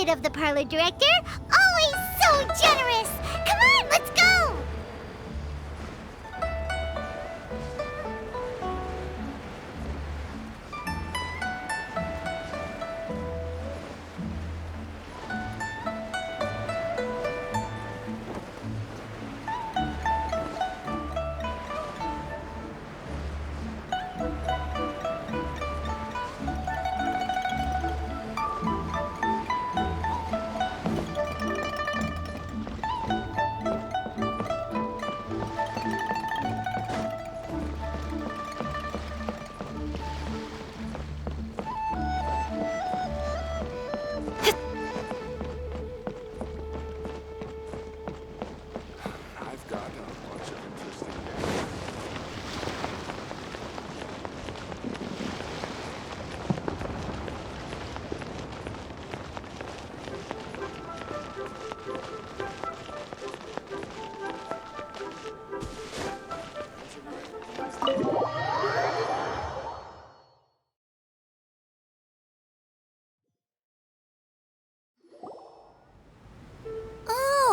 opposite of the parlor director. Always so generous. Come on, let's go.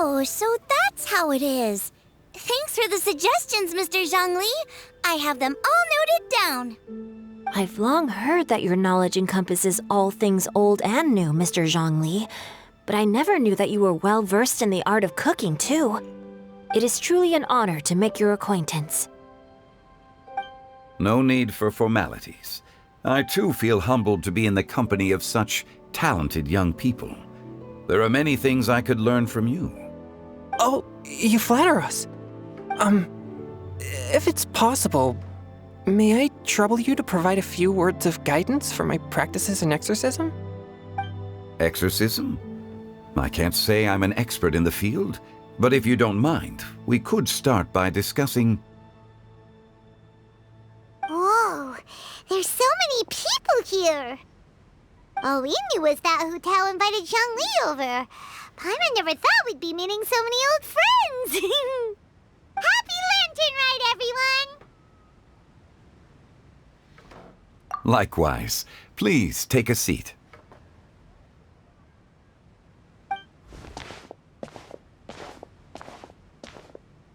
Oh, so that's how it is. Thanks for the suggestions, Mr. Zhongli. I have them all noted down. I've long heard that your knowledge encompasses all things old and new, Mr. Zhongli, but I never knew that you were well versed in the art of cooking, too. It is truly an honor to make your acquaintance. No need for formalities. I too feel humbled to be in the company of such talented young people. There are many things I could learn from you. Oh, you flatter us. If it's possible, may I trouble you to provide a few words of guidance for my practices in exorcism? Exorcism? I can't say I'm an expert in the field, but if you don't mind, we could start by discussing... Whoa, there's so many people here. All we knew was that Hu Tao invited Zhongli over. Paimon never thought we'd be meeting so many old friends. Happy Lantern Ride, everyone! Likewise. Please take a seat.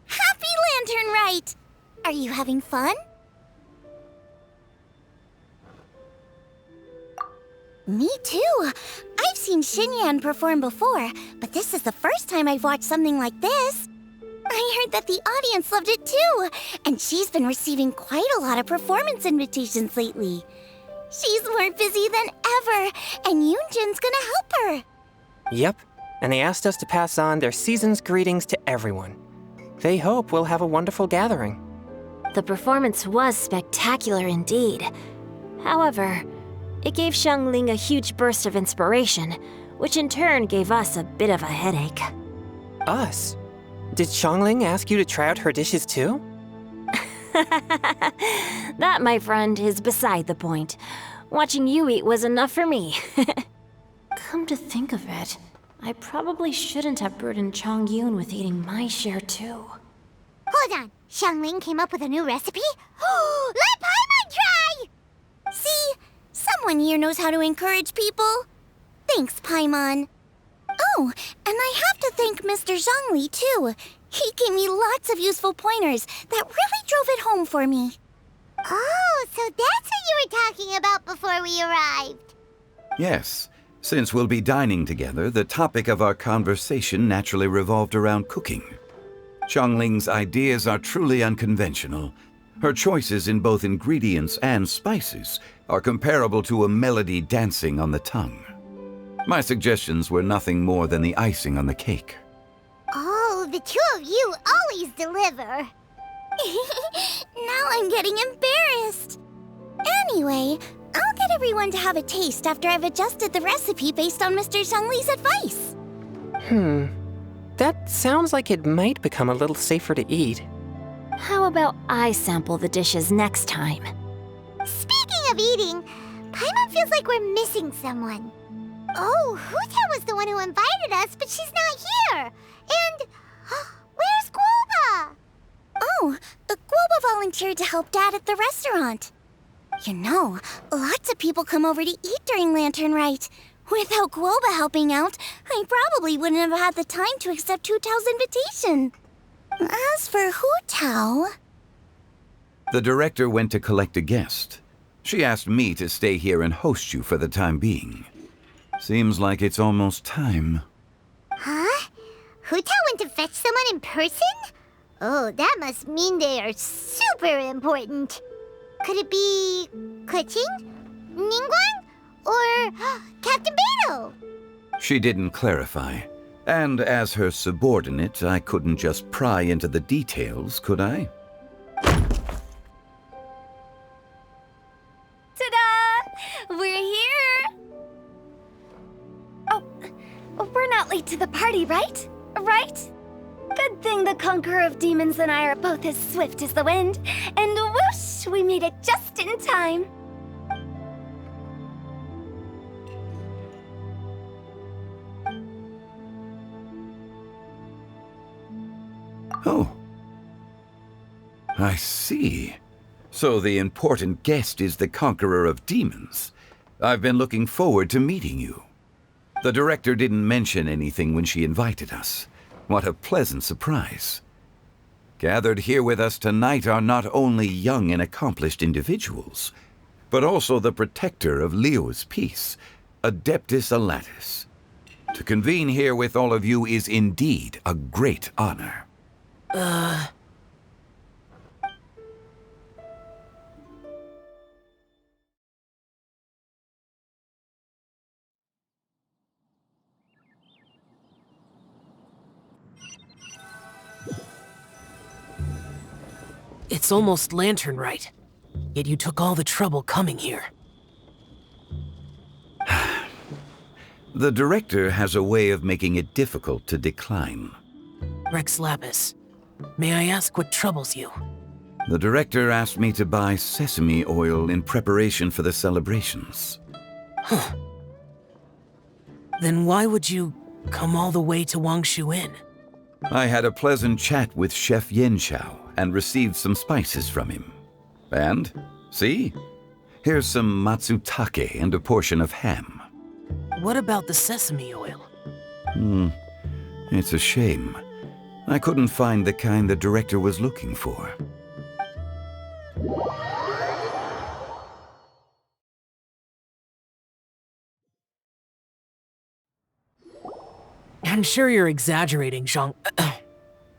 Happy Lantern Ride! Are you having fun? Me too. I've seen Xinyan perform before, but this is the first time I've watched something like this. I heard that the audience loved it too, and she's been receiving quite a lot of performance invitations lately. She's more busy than ever, and Yoonjin's gonna help her. Yep, and they asked us to pass on their season's greetings to everyone. They hope we'll have a wonderful gathering. The performance was spectacular indeed. However, it gave Xiangling a huge burst of inspiration, which in turn gave us a bit of a headache. Us? Did Xiangling ask you to try out her dishes too? That, my friend, is beside the point. Watching you eat was enough for me. Come to think of it, I probably shouldn't have burdened Chongyun with eating my share too. Hold on, Xiangling came up with a new recipe? Let Paimon try! See? Someone here knows how to encourage people. Thanks, Paimon. Oh, and I have to thank Mr. Zhongli, too. He gave me lots of useful pointers that really drove it home for me. Oh, so that's what you were talking about before we arrived. Yes. Since we'll be dining together, the topic of our conversation naturally revolved around cooking. Xiangling's ideas are truly unconventional. Her choices in both ingredients and spices are comparable to a melody dancing on the tongue. My suggestions were nothing more than the icing on the cake. Oh, the two of you always deliver. Now I'm getting embarrassed. Anyway, I'll get everyone to have a taste after I've adjusted the recipe based on Mr. Zhongli's advice. That sounds like it might become a little safer to eat. How about I sample the dishes next time? Speaking of eating, Paimon feels like we're missing someone. Oh, Huta was the one who invited us, but she's not here. And where's Guoba? Oh, Guoba volunteered to help Dad at the restaurant. You know, lots of people come over to eat during Lantern Rite. Without Guoba helping out, I probably wouldn't have had the time to accept Hu Tao's invitation. As for Hu Tao... The director went to collect a guest. She asked me to stay here and host you for the time being. Seems like it's almost time. Huh? Hu Tao went to fetch someone in person? Oh, that must mean they are super important. Could it be... Keqing? Ningguang? Or Captain Beto? She didn't clarify. And as her subordinate, I couldn't just pry into the details, could I? Ta-da! We're here! Oh, we're not late to the party, right? Right? Good thing the Conqueror of Demons and I are both as swift as the wind. And whoosh, we made it just in time. Oh. I see. So the important guest is the Conqueror of Demons. I've been looking forward to meeting you. The director didn't mention anything when she invited us. What a pleasant surprise. Gathered here with us tonight are not only young and accomplished individuals, but also the protector of Leo's peace, Adeptus Alatus. To convene here with all of you is indeed a great honor. It's almost lantern right. Yet you took all the trouble coming here. The director has a way of making it difficult to decline. Rex Lapis, may I ask what troubles you? The director asked me to buy sesame oil in preparation for the celebrations. Huh. Then why would you come all the way to Wangshu Inn? I had a pleasant chat with Chef Yanxiao and received some spices from him. And, see? Here's some matsutake and a portion of ham. What about the sesame oil? It's a shame. I couldn't find the kind the director was looking for. I'm sure you're exaggerating, Zhang...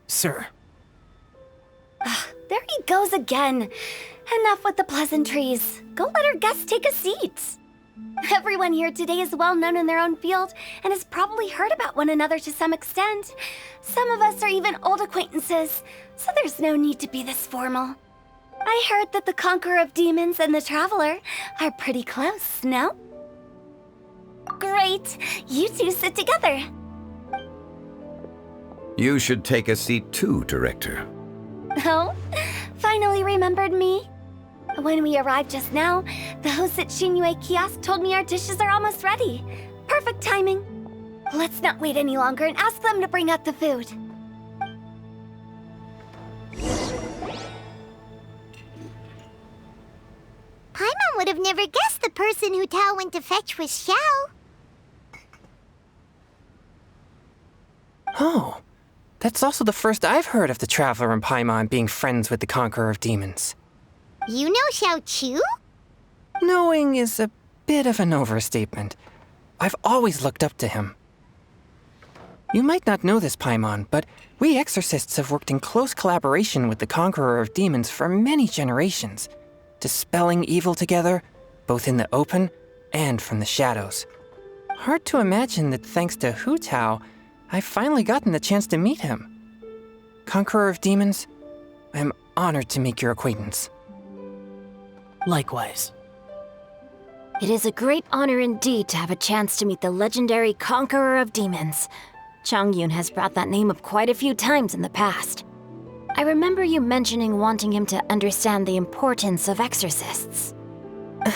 Sir. There he goes again. Enough with the pleasantries. Go let our guests take a seat. Everyone here today is well known in their own field and has probably heard about one another to some extent. Some of us are even old acquaintances, so there's no need to be this formal. I heard that the Conqueror of Demons and the Traveler are pretty close, no? Great! You two sit together. You should take a seat too, Director. Oh? Finally remembered me? When we arrived just now, the host at Xinyue Kiosk told me our dishes are almost ready. Perfect timing. Let's not wait any longer and ask them to bring out the food. Paimon would have never guessed the person Hu Tao went to fetch was Xiao. Oh, that's also the first I've heard of the Traveler and Paimon being friends with the Conqueror of Demons. You know Xiao Chu? Knowing is a bit of an overstatement. I've always looked up to him. You might not know this, Paimon, but we exorcists have worked in close collaboration with the Conqueror of Demons for many generations, dispelling evil together, both in the open and from the shadows. Hard to imagine that thanks to Hu Tao, I've finally gotten the chance to meet him. Conqueror of Demons, I'm honored to make your acquaintance. Likewise. It is a great honor indeed to have a chance to meet the legendary Conqueror of Demons. Changyun has brought that name up quite a few times in the past. I remember you mentioning wanting him to understand the importance of exorcists. We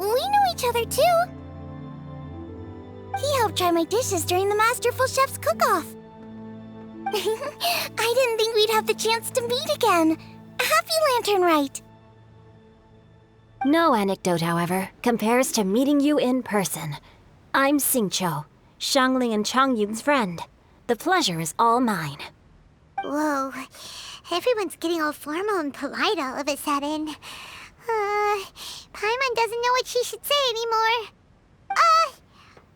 know each other too. He helped try my dishes during the Masterful Chef's cook-off. I didn't think we'd have the chance to meet again. Happy Lantern Rite. No anecdote, however, compares to meeting you in person. I'm Xingqiu, Xiangling and Changyun's friend. The pleasure is all mine. Whoa, everyone's getting all formal and polite all of a sudden. Paimon doesn't know what she should say anymore.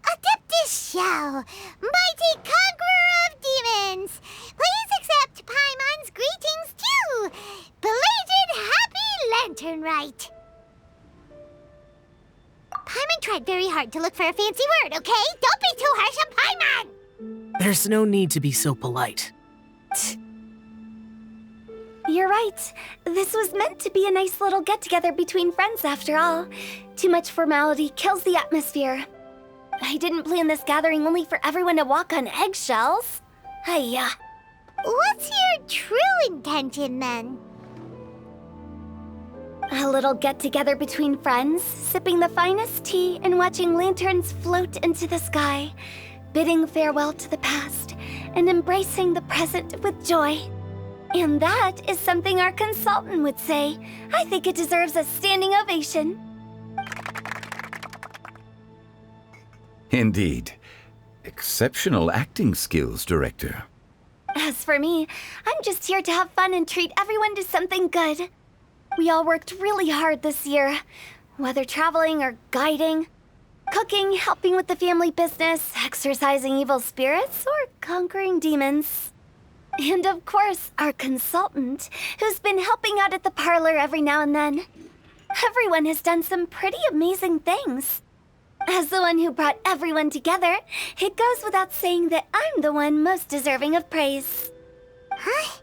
Adeptus Xiao, mighty conqueror of demons, please accept Paimon's greetings too. Belated Happy Lantern Rite. Paimon tried very hard to look for a fancy word, okay? Don't be too harsh on Paimon! There's no need to be so polite. You're right. This was meant to be a nice little get-together between friends after all. Too much formality kills the atmosphere. I didn't plan this gathering only for everyone to walk on eggshells. Hiya. What's your true intention, then? A little get-together between friends, sipping the finest tea and watching lanterns float into the sky, bidding farewell to the past and embracing the present with joy. And that is something our consultant would say. I think it deserves a standing ovation. Indeed. Exceptional acting skills, Director. As for me, I'm just here to have fun and treat everyone to something good. We all worked really hard this year, whether traveling or guiding, cooking, helping with the family business, exorcising evil spirits, or conquering demons. And of course, our consultant, who's been helping out at the parlor every now and then. Everyone has done some pretty amazing things. As the one who brought everyone together, it goes without saying that I'm the one most deserving of praise. Huh?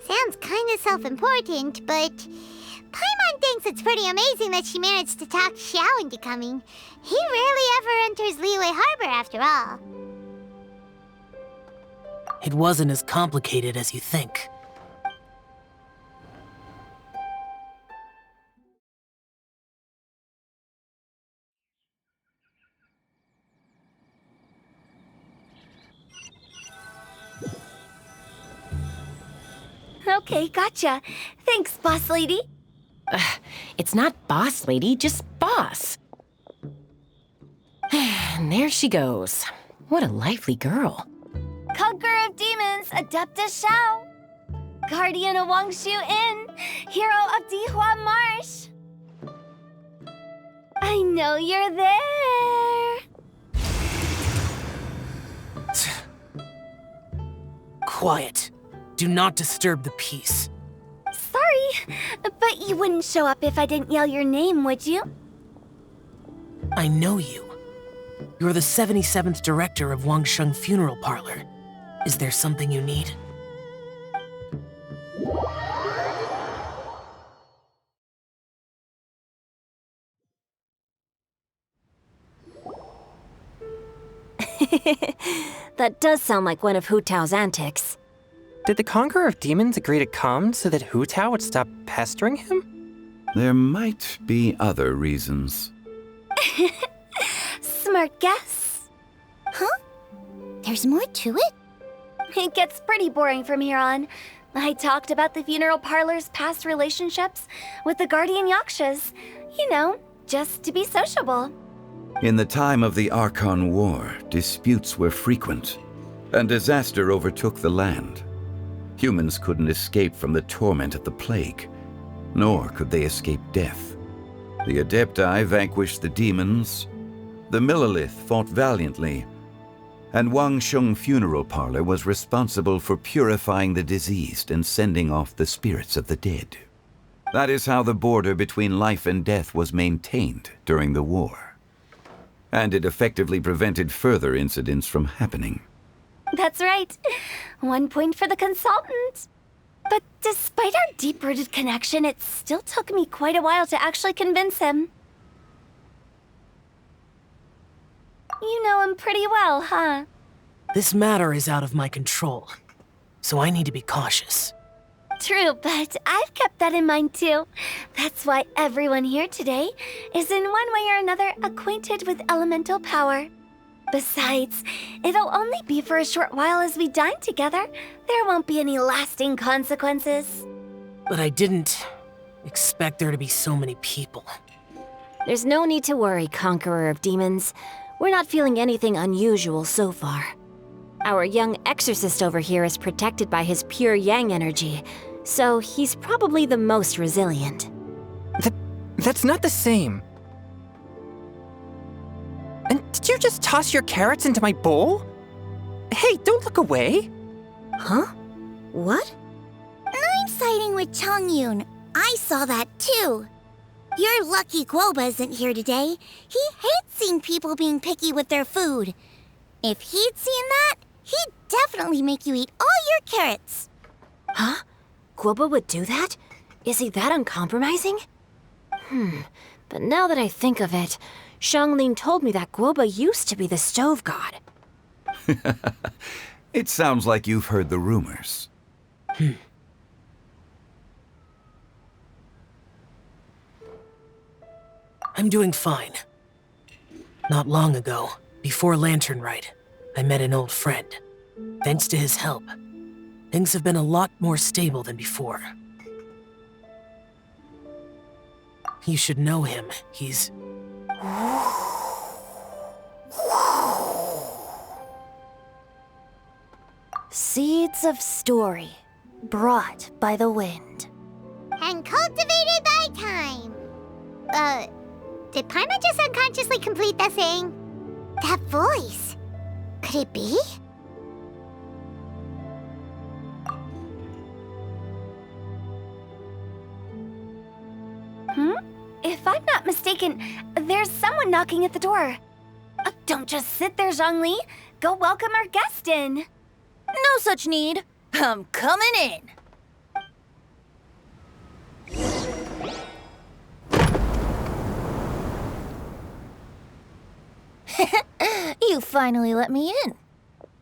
Sounds kinda self-important, but Paimon thinks it's pretty amazing that she managed to talk Xiao into coming. He rarely ever enters Liyue Harbor after all. It wasn't as complicated as you think. Okay, gotcha. Thanks, boss lady. It's not boss lady, just boss. And there she goes. What a lively girl. Conqueror of demons, Adeptus Xiao. Guardian of Wangshu Inn, hero of Dihua Marsh. I know you're there. Quiet. Do not disturb the peace. Sorry, but you wouldn't show up if I didn't yell your name, would you? I know you. You're the 77th director of Wangsheng Funeral Parlor. Is there something you need? That does sound like one of Hu Tao's antics. Did the Conqueror of Demons agree to come so that Hu Tao would stop pestering him? There might be other reasons. Smart guess. Huh? There's more to it? It gets pretty boring from here on. I talked about the funeral parlor's past relationships with the guardian yakshas. You know, just to be sociable. In the time of the Archon War, disputes were frequent, and disaster overtook the land. Humans couldn't escape from the torment of the plague, nor could they escape death. The Adepti vanquished the demons, the Millelith fought valiantly, and Wangsheng Funeral Parlor was responsible for purifying the diseased and sending off the spirits of the dead. That is how the border between life and death was maintained during the war. And it effectively prevented further incidents from happening. That's right. 1 point for the consultant. But despite our deep-rooted connection, it still took me quite a while to actually convince him. You know him pretty well, huh? This matter is out of my control, so I need to be cautious. True, but I've kept that in mind too. That's why everyone here today is in one way or another acquainted with elemental power. Besides, it'll only be for a short while as we dine together. There won't be any lasting consequences. But I didn't expect there to be so many people. There's no need to worry, Conqueror of Demons. We're not feeling anything unusual so far. Our young exorcist over here is protected by his pure yang energy, so he's probably the most resilient. That's not the same. And did you just toss your carrots into my bowl? Hey, don't look away. Huh? What? I'm siding with Chongyun. I saw that too. You're lucky Guoba isn't here today. He hates seeing people being picky with their food. If he'd seen that, he'd definitely make you eat all your carrots. Huh? Guoba would do that? Is he that uncompromising? But now that I think of it, Xiangling told me that Guoba used to be the stove god. It sounds like you've heard the rumors. I'm doing fine. Not long ago, before Lantern Rite, I met an old friend. Thanks to his help, things have been a lot more stable than before. You should know him. He's... Seeds of Story, brought by the wind. And cultivated by time. Did Paimon just unconsciously complete the thing? That voice. Could it be? If I'm not mistaken, there's someone knocking at the door. Don't just sit there, Zhongli. Go welcome our guest in. No such need. I'm coming in. You finally let me in.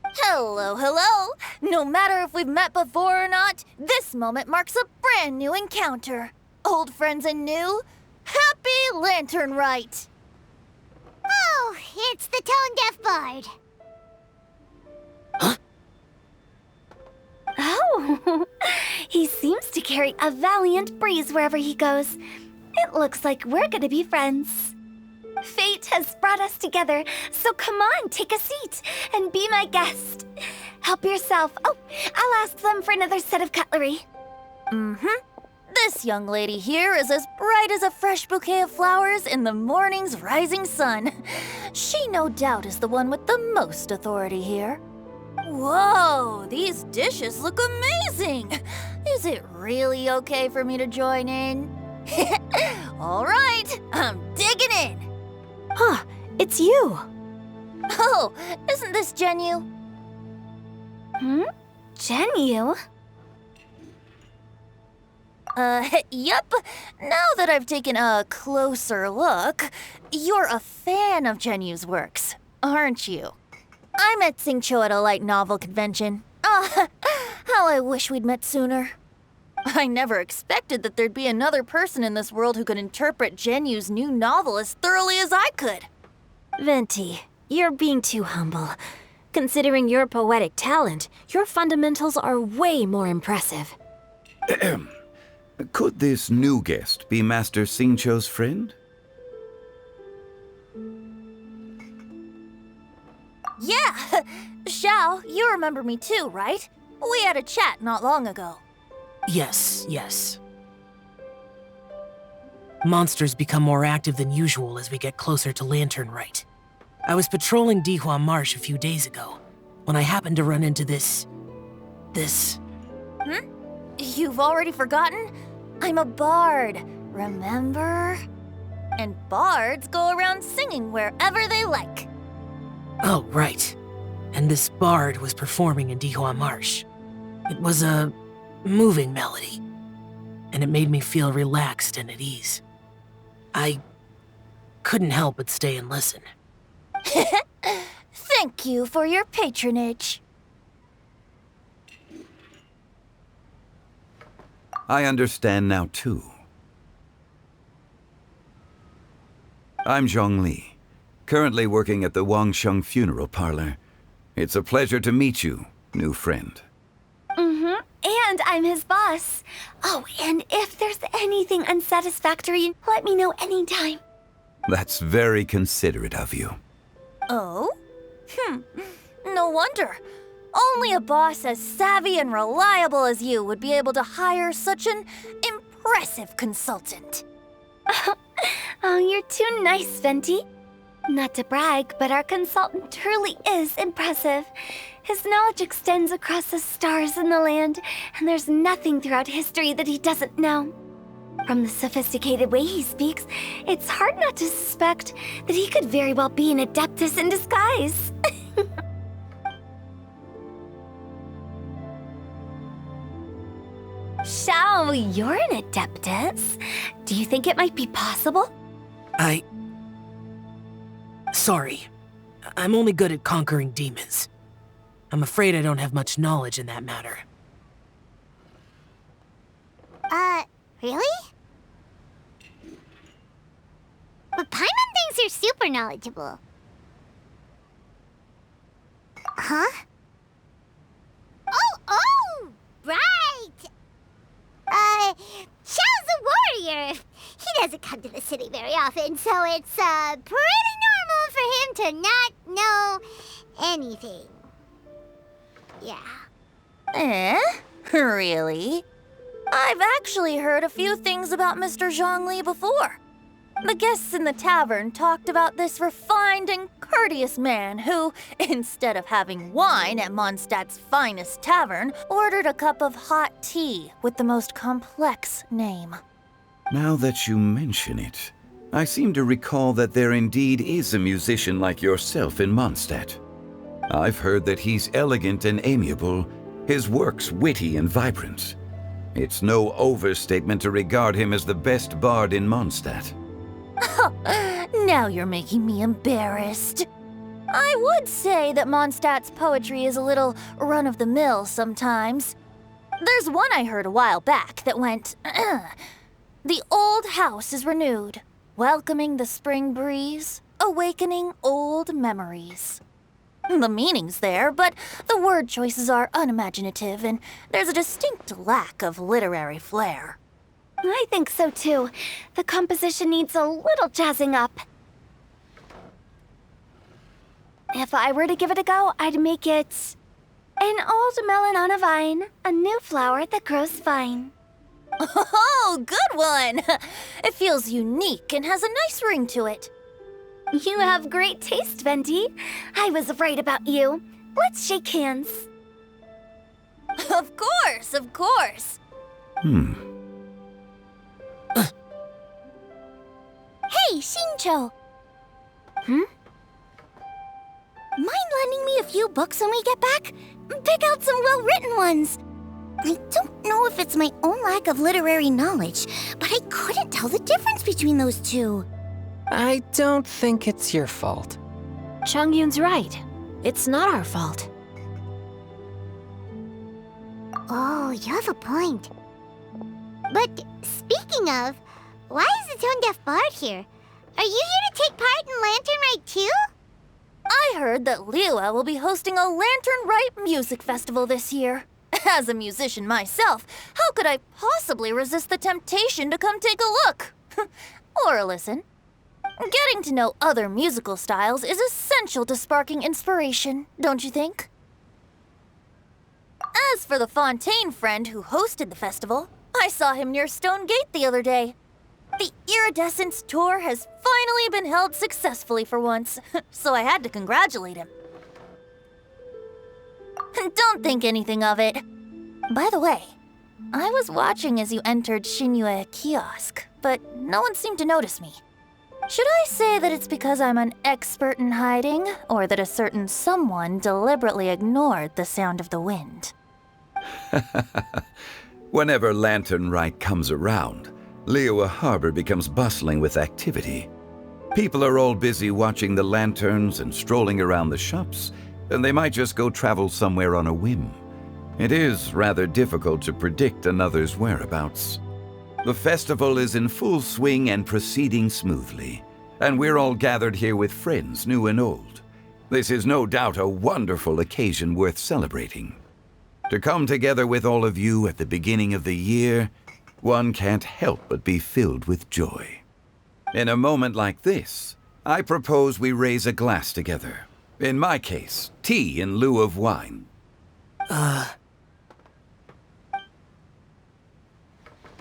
Hello, hello. No matter if we've met before or not, this moment marks a brand new encounter. Old friends and new. Happy Lantern Rite. Oh, it's the tone-deaf bard. Oh, he seems to carry a valiant breeze wherever he goes. It looks like we're gonna be friends. Fate has brought us together, so come on, take a seat and be my guest. Help yourself. Oh, I'll ask them for another set of cutlery. This young lady here is as bright as a fresh bouquet of flowers in the morning's rising sun. She no doubt is the one with the most authority here. Whoa, these dishes look amazing! Is it really okay for me to join in? All right, I'm digging in! Huh, it's you. Oh, isn't this Genyu? Genyu? Yep. Now that I've taken a closer look, you're a fan of Genyu's works, aren't you? I met Xingqiu at a light novel convention. How I wish we'd met sooner. I never expected that there'd be another person in this world who could interpret Genyu's new novel as thoroughly as I could. Venti, you're being too humble. Considering your poetic talent, your fundamentals are way more impressive. Could this new guest be Master Xingqiu's friend? Yeah! Xiao, you remember me too, right? We had a chat not long ago. Yes. Monsters become more active than usual as we get closer to Lantern Rite. I was patrolling Dihua Marsh a few days ago, when I happened to run into this... You've already forgotten? I'm a bard, remember? And bards go around singing wherever they like. Oh, right. And this bard was performing in Dihua Marsh. It was a moving melody, and it made me feel relaxed and at ease. I couldn't help but stay and listen. Thank you for your patronage. I understand now, too. I'm Zhongli, currently working at the Wangsheng Funeral Parlor. It's a pleasure to meet you, new friend. And I'm his boss. Oh, and if there's anything unsatisfactory, let me know anytime. That's very considerate of you. Oh? No wonder. Only a boss as savvy and reliable as you would be able to hire such an impressive consultant. Oh, you're too nice, Venti. Not to brag, but our consultant truly is impressive. His knowledge extends across the stars and the land, and there's nothing throughout history that he doesn't know. From the sophisticated way he speaks, it's hard not to suspect that he could very well be an adeptus in disguise. Xiao, you're an adeptus. Do you think it might be possible? Sorry. I'm only good at conquering demons. I'm afraid I don't have much knowledge in that matter. Really? But Paimon thinks you're super knowledgeable. Huh? Oh, right! Xiao's a warrior. He doesn't come to the city very often, so it's, pretty normal for him to not know anything. Yeah. Really? I've actually heard a few things about Mr. Zhongli before. The guests in the tavern talked about this refined and courteous man who, instead of having wine at Mondstadt's finest tavern, ordered a cup of hot tea with the most complex name. Now that you mention it, I seem to recall that there indeed is a musician like yourself in Mondstadt. I've heard that he's elegant and amiable, his works witty and vibrant. It's no overstatement to regard him as the best bard in Mondstadt. Now you're making me embarrassed. I would say that Mondstadt's poetry is a little run-of-the-mill sometimes. There's one I heard a while back that went, "The old house is renewed, welcoming the spring breeze, awakening old memories." The meaning's there, but the word choices are unimaginative, and there's a distinct lack of literary flair. I think so too. The composition needs a little jazzing up. If I were to give it a go, I'd make it an old melon on a vine, a new flower that grows fine. Oh, good one! It feels unique and has a nice ring to it. You have great taste, Venti. I was right about you. Let's shake hands. Of course, of course. Hey, Shincho! Mind lending me a few books when we get back? Pick out some well-written ones. I don't know if it's my own lack of literary knowledge, but I couldn't tell the difference between those two. I don't think it's your fault. Chongyun's right. It's not our fault. Oh, you have a point. But speaking of, why is the tone-deaf bard here? Are you here to take part in Lantern Rite too? I heard that Liua will be hosting a Lantern Rite music festival this year. As a musician myself, how could I possibly resist the temptation to come take a look? Or listen. Getting to know other musical styles is essential to sparking inspiration, don't you think? As for the Fontaine friend who hosted the festival, I saw him near Stone Gate the other day. The Iridescence tour has finally been held successfully for once, so I had to congratulate him. Don't think anything of it. By the way, I was watching as you entered Shinyue Kiosk, but no one seemed to notice me. Should I say that it's because I'm an expert in hiding, or that a certain someone deliberately ignored the sound of the wind? Whenever Lantern Rite comes around, Liua Harbor becomes bustling with activity. People are all busy watching the lanterns and strolling around the shops, and they might just go travel somewhere on a whim. It is rather difficult to predict another's whereabouts. The festival is in full swing and proceeding smoothly, and we're all gathered here with friends, new and old. This is no doubt a wonderful occasion worth celebrating. To come together with all of you at the beginning of the year, one can't help but be filled with joy. In a moment like this, I propose we raise a glass together. In my case, tea in lieu of wine.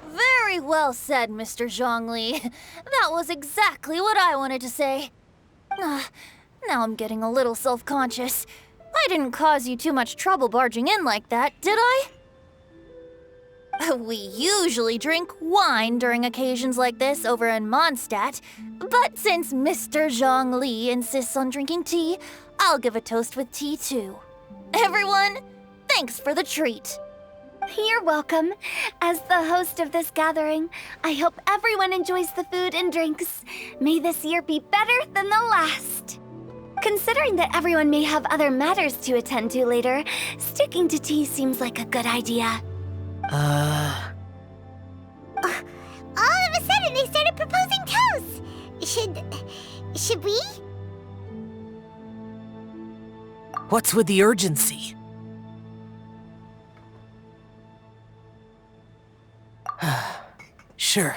Very well said, Mr. Zhongli. That was exactly what I wanted to say. Now I'm getting a little self-conscious. I didn't cause you too much trouble barging in like that, did I? We usually drink wine during occasions like this over in Mondstadt, but since Mr. Zhongli insists on drinking tea, I'll give a toast with tea too. Everyone, thanks for the treat. You're welcome. As the host of this gathering, I hope everyone enjoys the food and drinks. May this year be better than the last. Considering that everyone may have other matters to attend to later, sticking to tea seems like a good idea. All of a sudden, they started proposing toasts. Should we? What's with the urgency? Sure.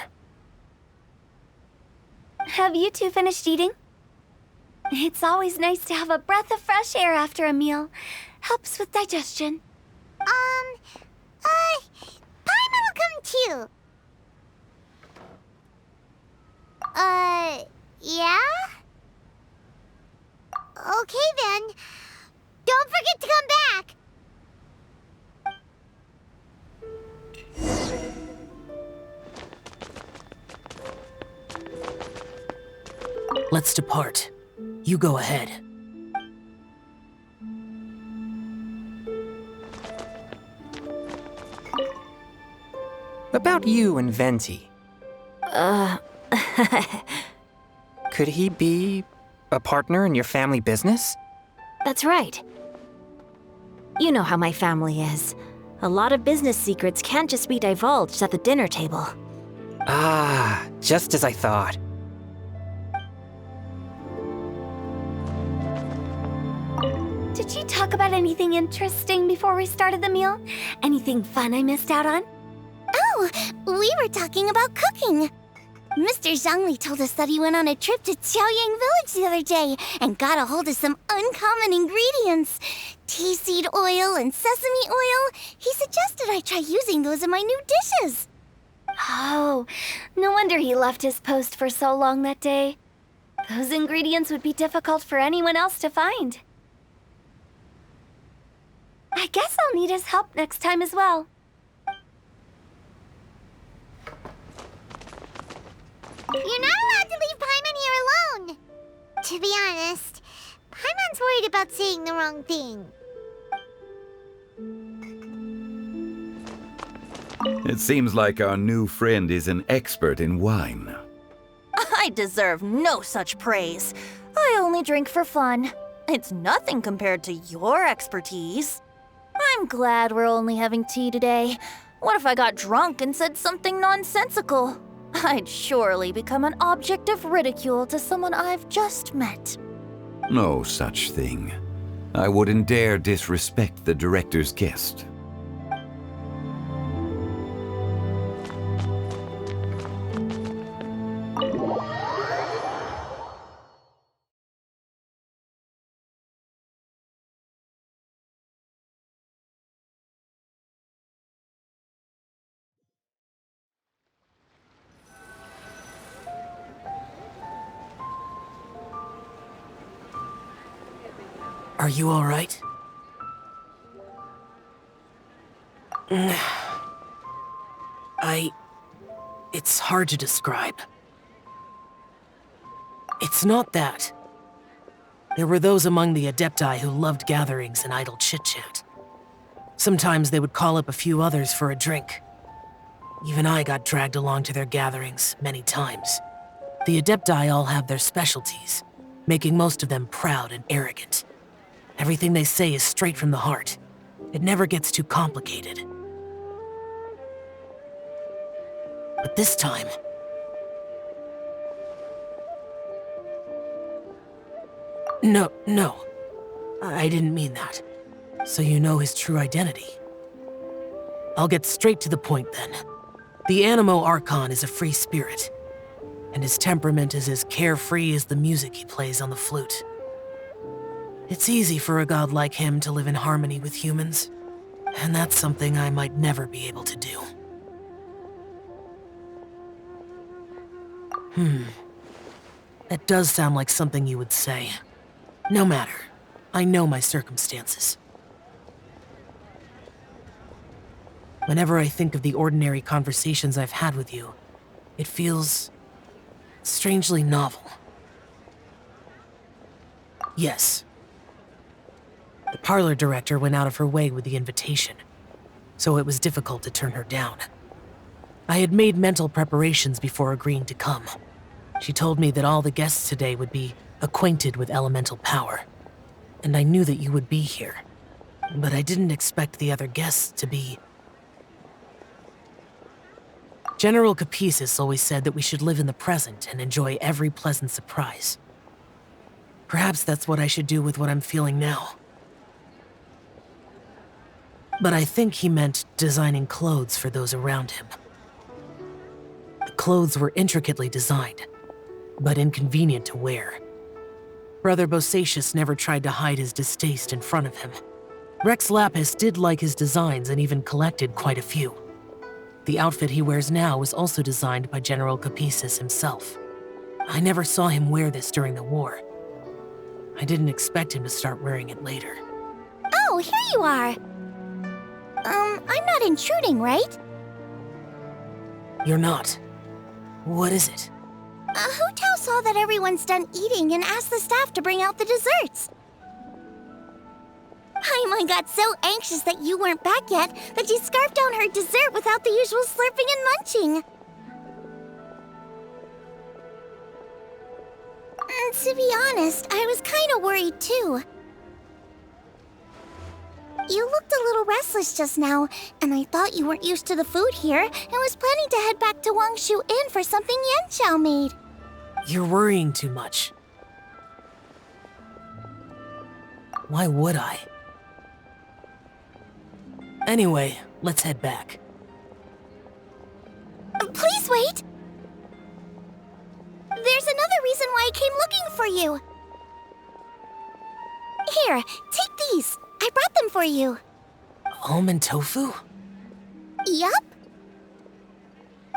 Have you two finished eating? It's always nice to have a breath of fresh air after a meal. Helps with digestion. Paimon will come too. Yeah? Okay then. Don't forget to come back. Let's depart. You go ahead. About you and Venti. Could he be a partner in your family business? That's right. You know how my family is. A lot of business secrets can't just be divulged at the dinner table. Ah, just as I thought. Did you talk about anything interesting before we started the meal? Anything fun I missed out on? Oh, we were talking about cooking. Mr. Zhongli told us that he went on a trip to Qiaoyang Village the other day and got a hold of some uncommon ingredients. Tea seed oil and sesame oil. He suggested I try using those in my new dishes. Oh, no wonder he left his post for so long that day. Those ingredients would be difficult for anyone else to find. I guess I'll need his help next time as well. You're not allowed to leave Paimon here alone. To be honest, Paimon's worried about saying the wrong thing. It seems like our new friend is an expert in wine. I deserve no such praise. I only drink for fun. It's nothing compared to your expertise. I'm glad we're only having tea today. What if I got drunk and said something nonsensical? I'd surely become an object of ridicule to someone I've just met. No such thing. I wouldn't dare disrespect the director's guest. Are you all right? It's hard to describe. It's not that. There were those among the Adepti who loved gatherings and idle chit-chat. Sometimes they would call up a few others for a drink. Even I got dragged along to their gatherings many times. The Adepti all have their specialties, making most of them proud and arrogant. Everything they say is straight from the heart. It never gets too complicated. But this time... No. I didn't mean that. So you know his true identity. I'll get straight to the point then. The Animo Archon is a free spirit, and his temperament is as carefree as the music he plays on the flute. It's easy for a god like him to live in harmony with humans, and that's something I might never be able to do. That does sound like something you would say. No matter. I know my circumstances. Whenever I think of the ordinary conversations I've had with you, it feels strangely novel. Yes. The parlor director went out of her way with the invitation, so it was difficult to turn her down. I had made mental preparations before agreeing to come. She told me that all the guests today would be acquainted with elemental power, and I knew that you would be here. But I didn't expect the other guests to be... General Capisis always said that we should live in the present and enjoy every pleasant surprise. Perhaps that's what I should do with what I'm feeling now. But I think he meant designing clothes for those around him. The clothes were intricately designed, but inconvenient to wear. Brother Bosacius never tried to hide his distaste in front of him. Rex Lapis did like his designs and even collected quite a few. The outfit he wears now was also designed by General Capisis himself. I never saw him wear this during the war. I didn't expect him to start wearing it later. Oh, here you are. I'm not intruding, right? You're not. What is it? Hu Tao saw that everyone's done eating and asked the staff to bring out the desserts. Paimon got so anxious that you weren't back yet that she scarfed down her dessert without the usual slurping and munching. And to be honest, I was kind of worried too. You looked a little restless just now, and I thought you weren't used to the food here and was planning to head back to Wangshu Inn for something Yanxiao made. You're worrying too much. Why would I? Anyway, let's head back. Please wait! There's another reason why I came looking for you. Here, take these. I brought them for you. Almond tofu? Yup.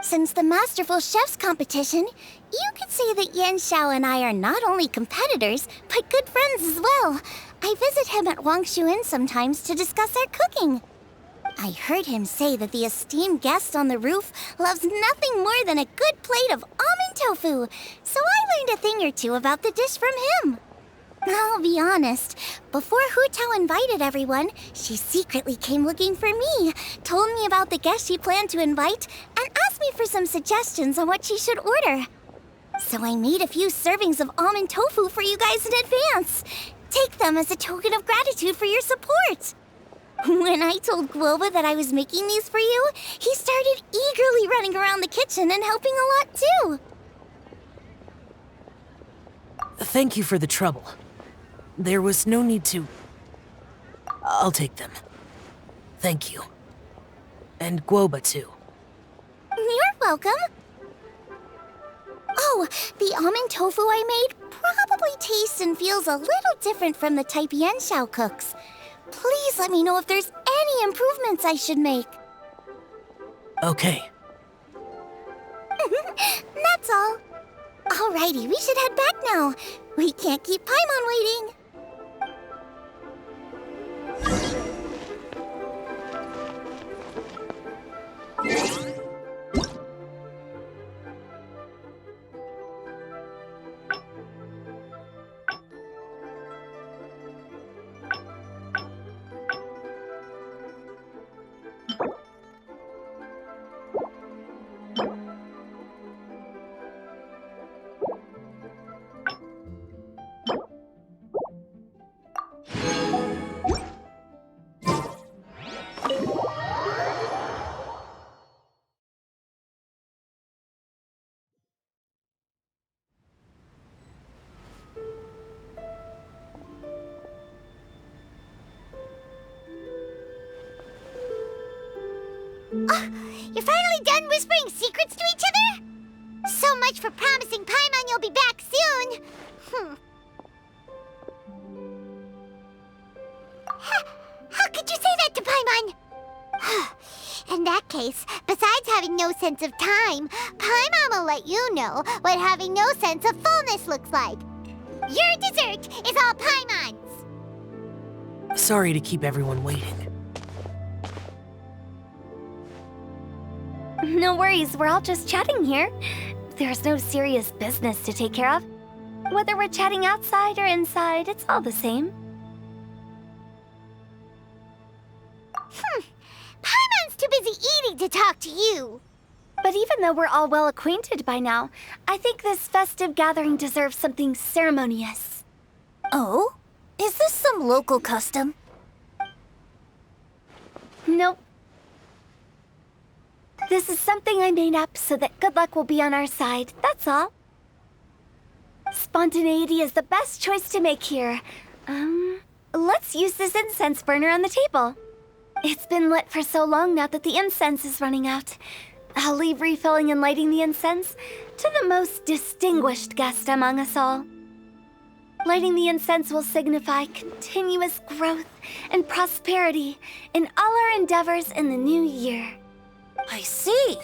Since the Masterful Chef's competition, you could say that Yanxiao and I are not only competitors, but good friends as well. I visit him at Wangshu Inn sometimes to discuss our cooking. I heard him say that the esteemed guest on the roof loves nothing more than a good plate of almond tofu, so I learned a thing or two about the dish from him. I'll be honest, before Hu Tao invited everyone, she secretly came looking for me, told me about the guests she planned to invite, and asked me for some suggestions on what she should order. So I made a few servings of almond tofu for you guys in advance. Take them as a token of gratitude for your support. When I told Guoba that I was making these for you, he started eagerly running around the kitchen and helping a lot too. Thank you for the trouble. There was no need to... I'll take them. Thank you. And Guoba too. You're welcome. Oh, the almond tofu I made probably tastes and feels a little different from the type Yanxiao cooks. Please let me know if there's any improvements I should make. Okay. That's all. Alrighty, we should head back now. We can't keep Paimon waiting. Oh, you're finally done whispering secrets to each other? So much for promising Paimon you'll be back soon. How could you say that to Paimon? In that case, besides having no sense of time, Paimon will let you know what having no sense of fullness looks like. Your dessert is all Paimon's. Sorry to keep everyone waiting. No worries, we're all just chatting here. There's no serious business to take care of. Whether we're chatting outside or inside, it's all the same. Paimon's too busy eating to talk to you. But even though we're all well acquainted by now, I think this festive gathering deserves something ceremonious. Oh? Is this some local custom? Nope. This is something I made up so that good luck will be on our side, that's all. Spontaneity is the best choice to make here. Let's use this incense burner on the table. It's been lit for so long now that the incense is running out. I'll leave refilling and lighting the incense to the most distinguished guest among us all. Lighting the incense will signify continuous growth and prosperity in all our endeavors in the new year. I see.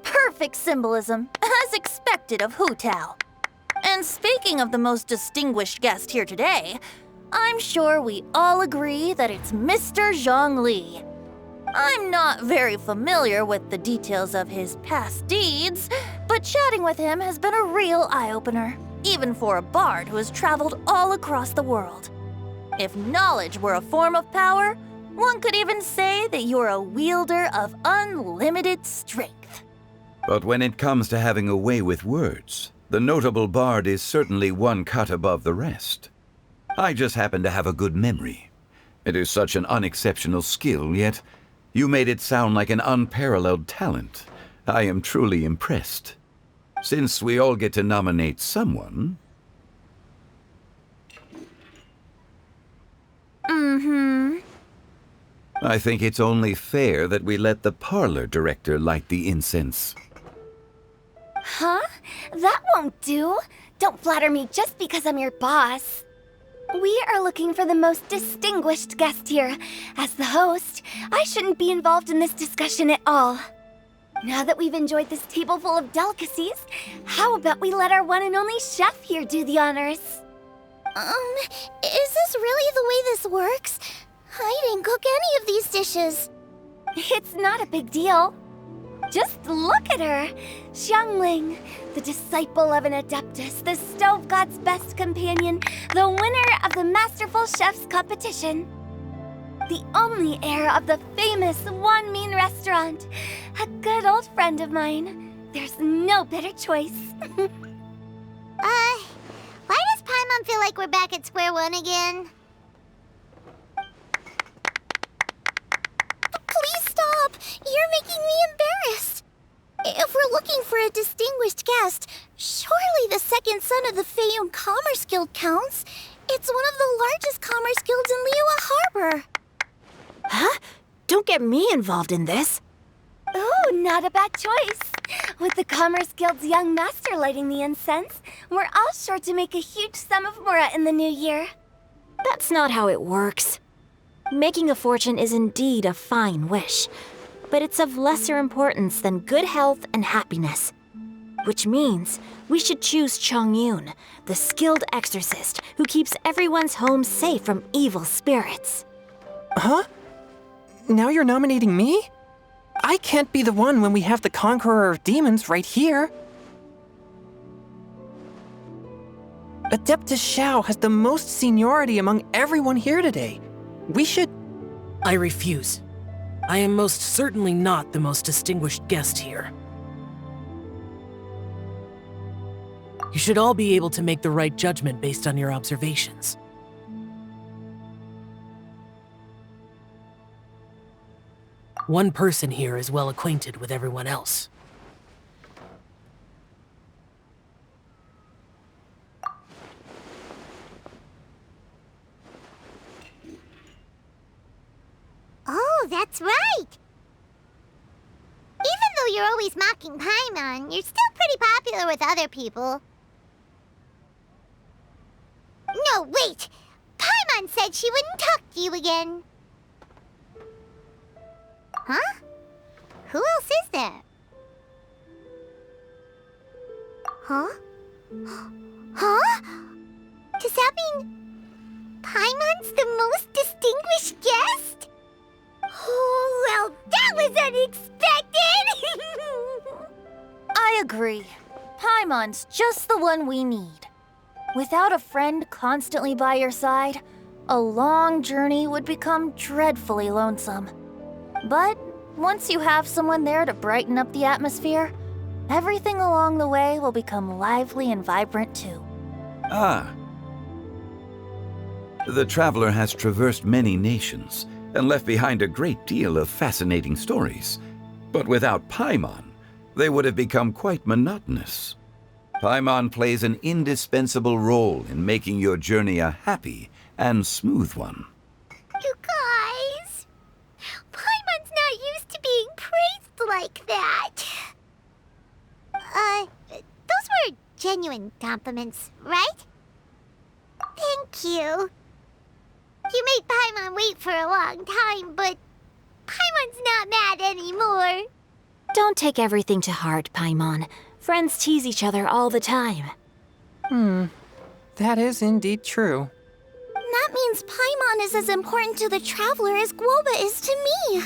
Perfect symbolism, as expected of Hu Tao. And speaking of the most distinguished guest here today, I'm sure we all agree that it's Mr. Zhongli. I'm not very familiar with the details of his past deeds, but chatting with him has been a real eye-opener, even for a bard who has traveled all across the world. If knowledge were a form of power, one could even say that you're a wielder of unlimited strength. But when it comes to having a way with words, the notable bard is certainly one cut above the rest. I just happen to have a good memory. It is such an unexceptional skill, yet you made it sound like an unparalleled talent. I am truly impressed. Since we all get to nominate someone... I think it's only fair that we let the parlor director light the incense. Huh? That won't do. Don't flatter me just because I'm your boss. We are looking for the most distinguished guest here. As the host, I shouldn't be involved in this discussion at all. Now that we've enjoyed this table full of delicacies, how about we let our one and only chef here do the honors? Is this really the way this works? I didn't cook any of these dishes. It's not a big deal. Just look at her! Xiangling, the disciple of an adeptus, the stove god's best companion, the winner of the Masterful Chef's competition. The only heir of the famous One Mean restaurant. A good old friend of mine. There's no better choice. Why does Paimon feel like we're back at square one again? Please stop! You're making me embarrassed. If we're looking for a distinguished guest, surely the second son of the Feiyun Commerce Guild counts. It's one of the largest commerce guilds in Liyue Harbor. Huh? Don't get me involved in this. Ooh, not a bad choice. With the Commerce Guild's young master lighting the incense, we're all sure to make a huge sum of mora in the new year. That's not how it works. Making a fortune is indeed a fine wish, but it's of lesser importance than good health and happiness. Which means we should choose Chongyun, the skilled exorcist who keeps everyone's home safe from evil spirits. Huh? Now you're nominating me? I can't be the one when we have the Conqueror of Demons right here. Adeptus Xiao has the most seniority among everyone here today. We should... I refuse. I am most certainly not the most distinguished guest here. You should all be able to make the right judgment based on your observations. One person here is well acquainted with everyone else. Oh, that's right. you're always mocking Paimon, you're still pretty popular with other people. No, wait! Paimon said she wouldn't talk to you again. Huh? Who else is there? Huh? Huh? Does that mean Paimon's the most distinguished guest? Oh, well, that was unexpected! I agree. Paimon's just the one we need. Without a friend constantly by your side, a long journey would become dreadfully lonesome. But once you have someone there to brighten up the atmosphere, everything along the way will become lively and vibrant too. Ah. The traveler has traversed many nations and left behind a great deal of fascinating stories. But without Paimon, they would have become quite monotonous. Paimon plays an indispensable role in making your journey a happy and smooth one. You guys, Paimon's not used to being praised like that. Those were genuine compliments, right? Thank you. You made Paimon wait for a long time, but Paimon's not mad anymore. Don't take everything to heart, Paimon. Friends tease each other all the time. That is indeed true. That means Paimon is as important to the traveler as Guoba is to me.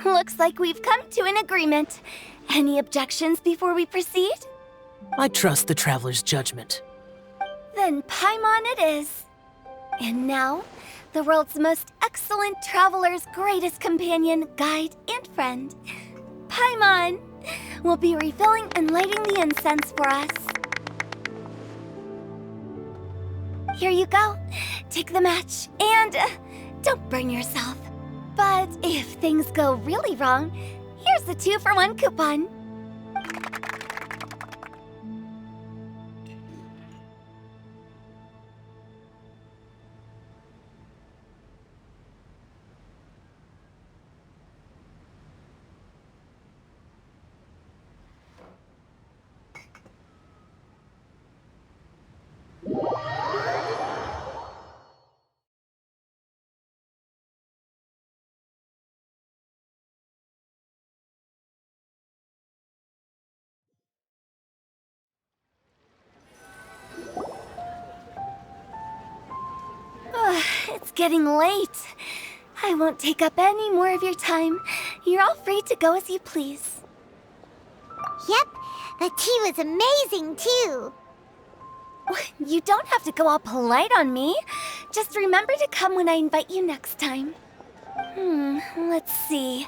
Looks like we've come to an agreement. Any objections before we proceed? I trust the traveler's judgment. Then Paimon it is. And now, the world's most excellent traveler's greatest companion, guide, and friend, Paimon, will be refilling and lighting the incense for us. Here you go. Take the match, and don't burn yourself. But if things go really wrong, here's the 2-for-1 coupon. It's getting late. I won't take up any more of your time. You're all free to go as you please. Yep, the tea was amazing too. You don't have to go all polite on me. Just remember to come when I invite you next time. Let's see.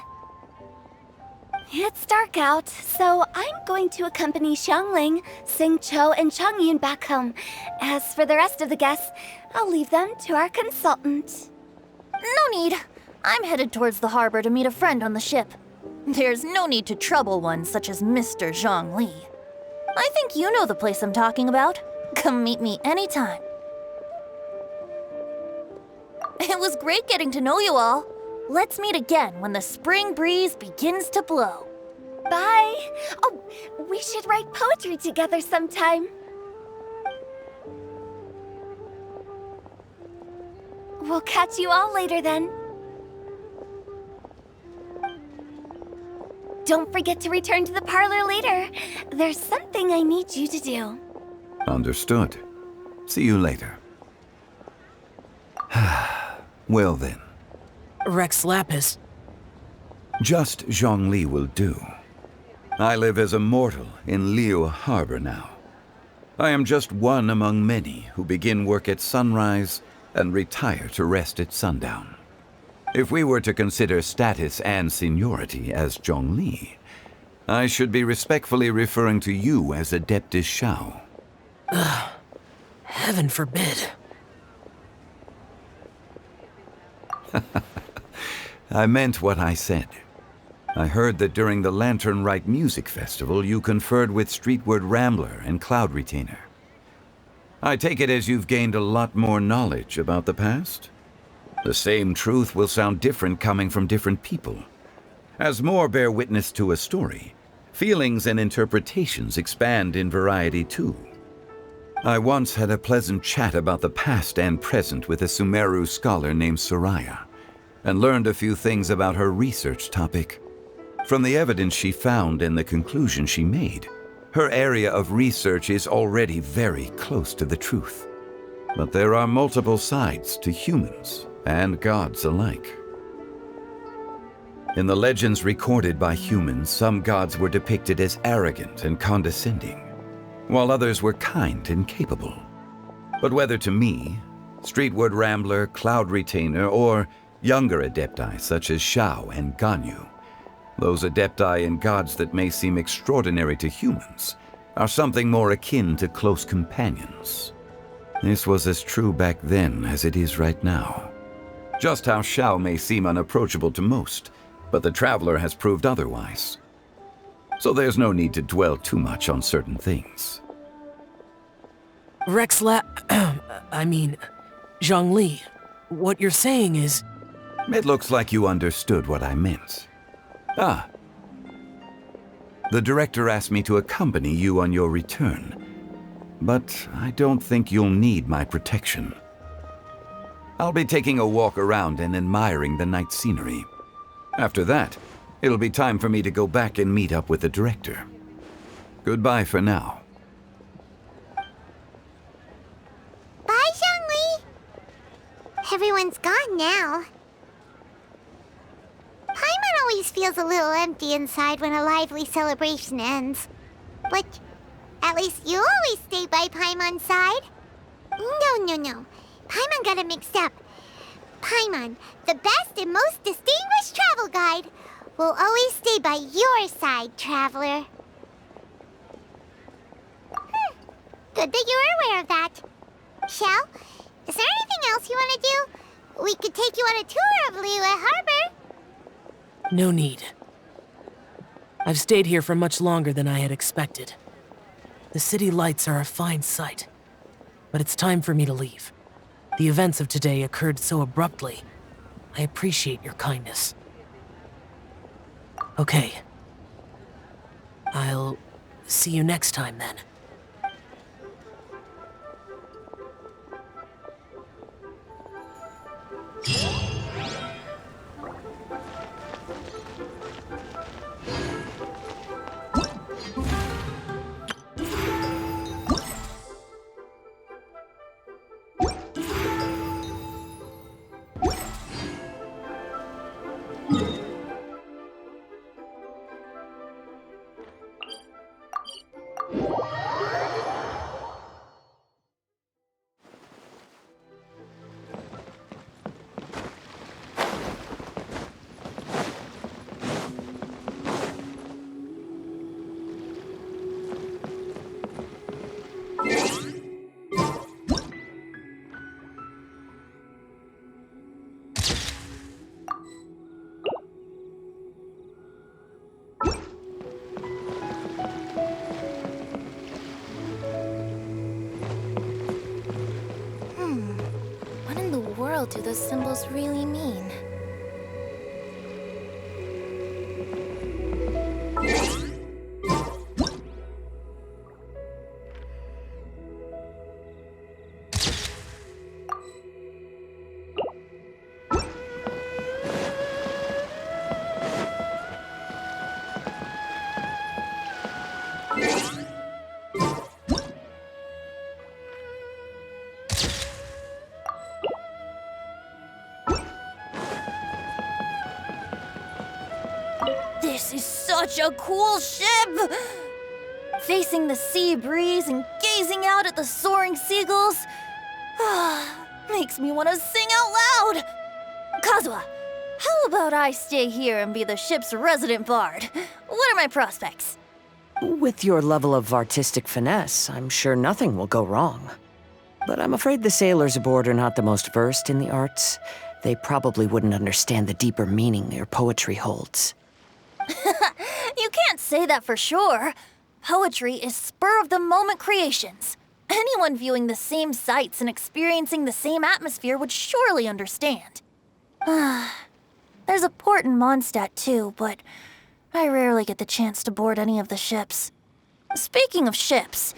It's dark out, so I'm going to accompany Xiangling, Xingqiu, and Changyun back home. As for the rest of the guests, I'll leave them to our consultant. No need. I'm headed towards the harbor to meet a friend on the ship. There's no need to trouble one such as Mr. Zhongli. I think you know the place I'm talking about. Come meet me anytime. It was great getting to know you all. Let's meet again when the spring breeze begins to blow. Bye. Oh, we should write poetry together sometime. We'll catch you all later then. Don't forget to return to the parlor later. There's something I need you to do. Understood. See you later. Well then. Rex Lapis. Just Zhongli will do. I live as a mortal in Liu Harbor now. I am just one among many who begin work at sunrise and retire to rest at sundown. If we were to consider status and seniority as Zhongli, I should be respectfully referring to you as Adeptus Shao. Heaven forbid. I meant what I said. I heard that during the Lantern Rite Music Festival, you conferred with Streetward Rambler and Cloud Retainer. I take it as you've gained a lot more knowledge about the past? The same truth will sound different coming from different people. As more bear witness to a story, Feelings and interpretations expand in variety too. I once had a pleasant chat about the past and present with a Sumeru scholar named Soraya, and learned a few things about her research topic. From the evidence she found and the conclusion she made, her area of research is already very close to the truth. But there are multiple sides to humans and gods alike. In the legends recorded by humans, some gods were depicted as arrogant and condescending, while others were kind and capable. But whether to me, Streetwood Rambler, Cloud Retainer, or younger adepti such as Xiao and Ganyu, those adepti and gods that may seem extraordinary to humans are something more akin to close companions. This was as true back then as it is right now. Just how Xiao may seem unapproachable to most, but the Traveler has proved otherwise. So there's no need to dwell too much on certain things. Zhongli, what you're saying is... It looks like you understood what I meant. Ah. The director asked me to accompany you on your return, but I don't think you'll need my protection. I'll be taking a walk around and admiring the night scenery. After that, it'll be time for me to go back and meet up with the director. Goodbye for now. Bye, Zhongli! Everyone's gone now. Paimon always feels a little empty inside when a lively celebration ends. But at least you always stay by Paimon's side. No. Paimon got it mixed up. Paimon, the best and most distinguished travel guide, will always stay by your side, Traveler. Good that you were aware of that. Shell, is there anything else you want to do? We could take you on a tour of Liyue Harbor. No need. I've stayed here for much longer than I had expected. The city lights are a fine sight, but it's time for me to leave. The events of today occurred so abruptly. I appreciate your kindness. Okay. I'll see you next time then. What do those symbols really mean? This is such a cool ship! Facing the sea breeze and gazing out at the soaring seagulls, makes me want to sing out loud! Kazuha, how about I stay here and be the ship's resident bard? What are my prospects? With your level of artistic finesse, I'm sure nothing will go wrong. But I'm afraid the sailors aboard are not the most versed in the arts. They probably wouldn't understand the deeper meaning your poetry holds. You can't say that for sure. Poetry is spur-of-the-moment creations. Anyone viewing the same sights and experiencing the same atmosphere would surely understand. There's a port in Mondstadt too, but I rarely get the chance to board any of the ships. Speaking of ships,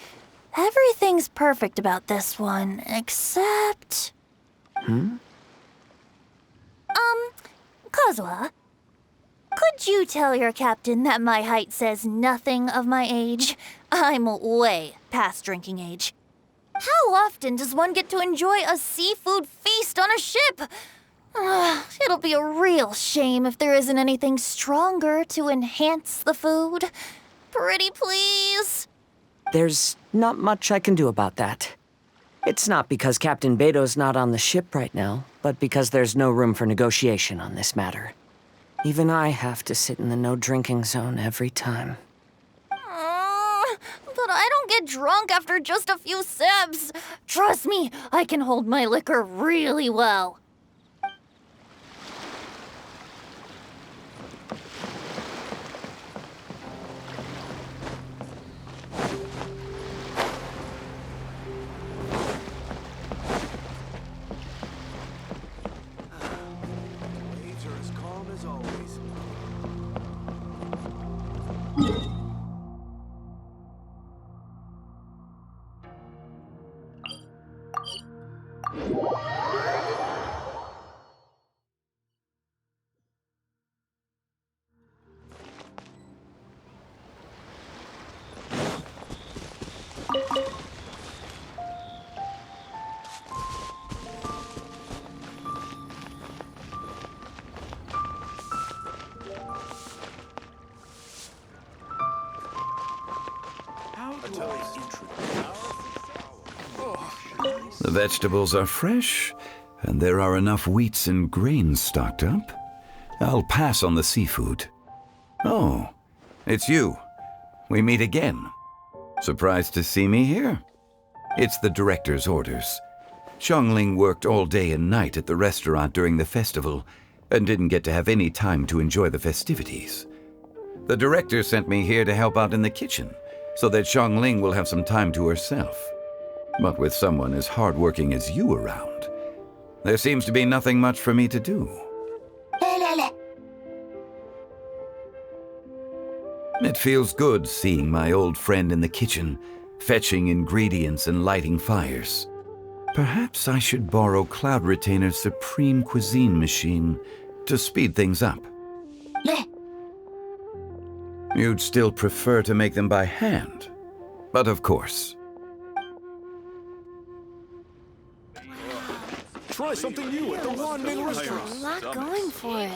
everything's perfect about this one, except... Kozua, could you tell your captain that my height says nothing of my age? I'm way past drinking age. How often does one get to enjoy a seafood feast on a ship? It'll be a real shame if there isn't anything stronger to enhance the food. Pretty please? There's not much I can do about that. It's not because Captain Beto's not on the ship right now, but because there's no room for negotiation on this matter. Even I have to sit in the no-drinking zone every time. But I don't get drunk after just a few sips. Trust me, I can hold my liquor really well. The vegetables are fresh, and there are enough wheats and grains stocked up. I'll pass on the seafood. Oh, it's you. We meet again. Surprised to see me here? It's the director's orders. Xiangling worked all day and night at the restaurant during the festival and didn't get to have any time to enjoy the festivities. The director sent me here to help out in the kitchen so that Xiangling will have some time to herself. But with someone as hardworking as you around, there seems to be nothing much for me to do. It feels good seeing my old friend in the kitchen, fetching ingredients and lighting fires. Perhaps I should borrow Cloud Retainer's Supreme Cuisine machine to speed things up. You'd still prefer to make them by hand, but of course. Try something new at the Wanming restaurant. A lot going for it.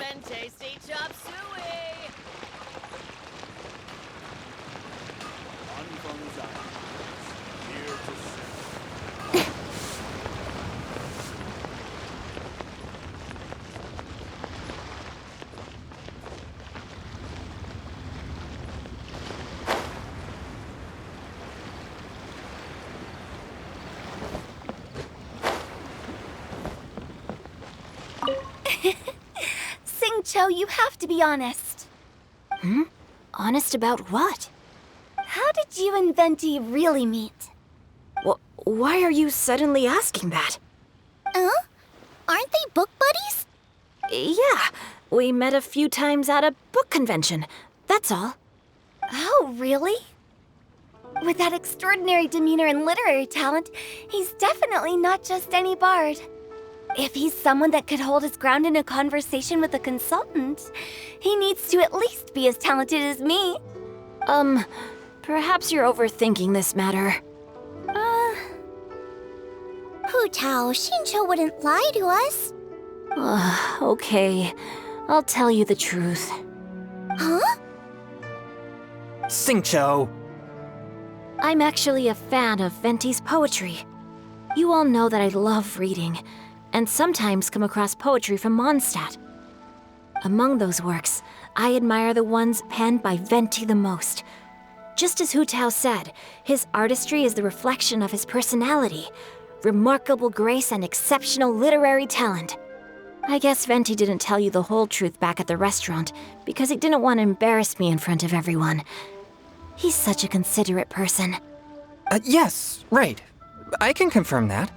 Cho, you have to be honest. Honest about what? How did you and Venti really meet? Why are you suddenly asking that? Aren't they book buddies? Yeah, we met a few times at a book convention. That's all. Oh, really? With that extraordinary demeanor and literary talent, he's definitely not just any bard. If he's someone that could hold his ground in a conversation with a consultant, he needs to at least be as talented as me. Perhaps you're overthinking this matter. Hu Tao, Xinqiu wouldn't lie to us. Okay, I'll tell you the truth. Huh? Xingqiu! I'm actually a fan of Venti's poetry. You all know that I love reading, and sometimes come across poetry from Mondstadt. Among those works, I admire the ones penned by Venti the most. Just as Hu Tao said, his artistry is the reflection of his personality, remarkable grace and exceptional literary talent. I guess Venti didn't tell you the whole truth back at the restaurant because he didn't want to embarrass me in front of everyone. He's such a considerate person. Yes, right. I can confirm that.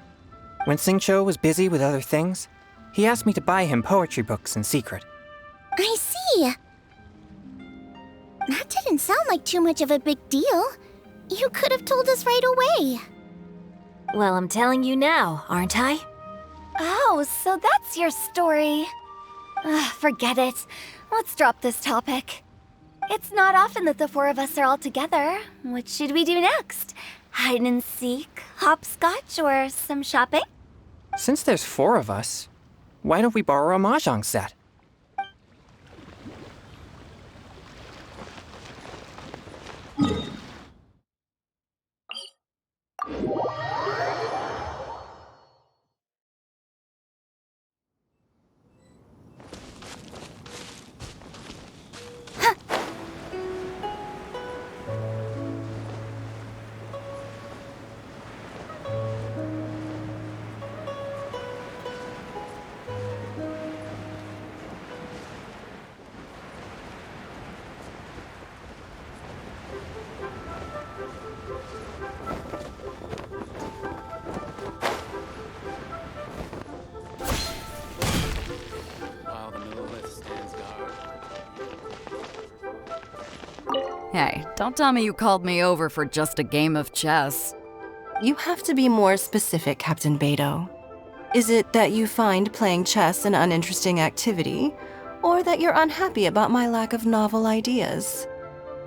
When Xingqiu was busy with other things, he asked me to buy him poetry books in secret. I see. That didn't sound like too much of a big deal. You could have told us right away. Well, I'm telling you now, aren't I? Oh, so that's your story. Forget it. Let's drop this topic. It's not often that the four of us are all together. What should we do next? Hide and seek, hopscotch, or some shopping? Since there's 4 of us, why don't we borrow a mahjong set? While the millilith stands guard. Hey, don't tell me you called me over for just a game of chess. You have to be more specific, Captain Beto. Is it that you find playing chess an uninteresting activity, or that you're unhappy about my lack of novel ideas?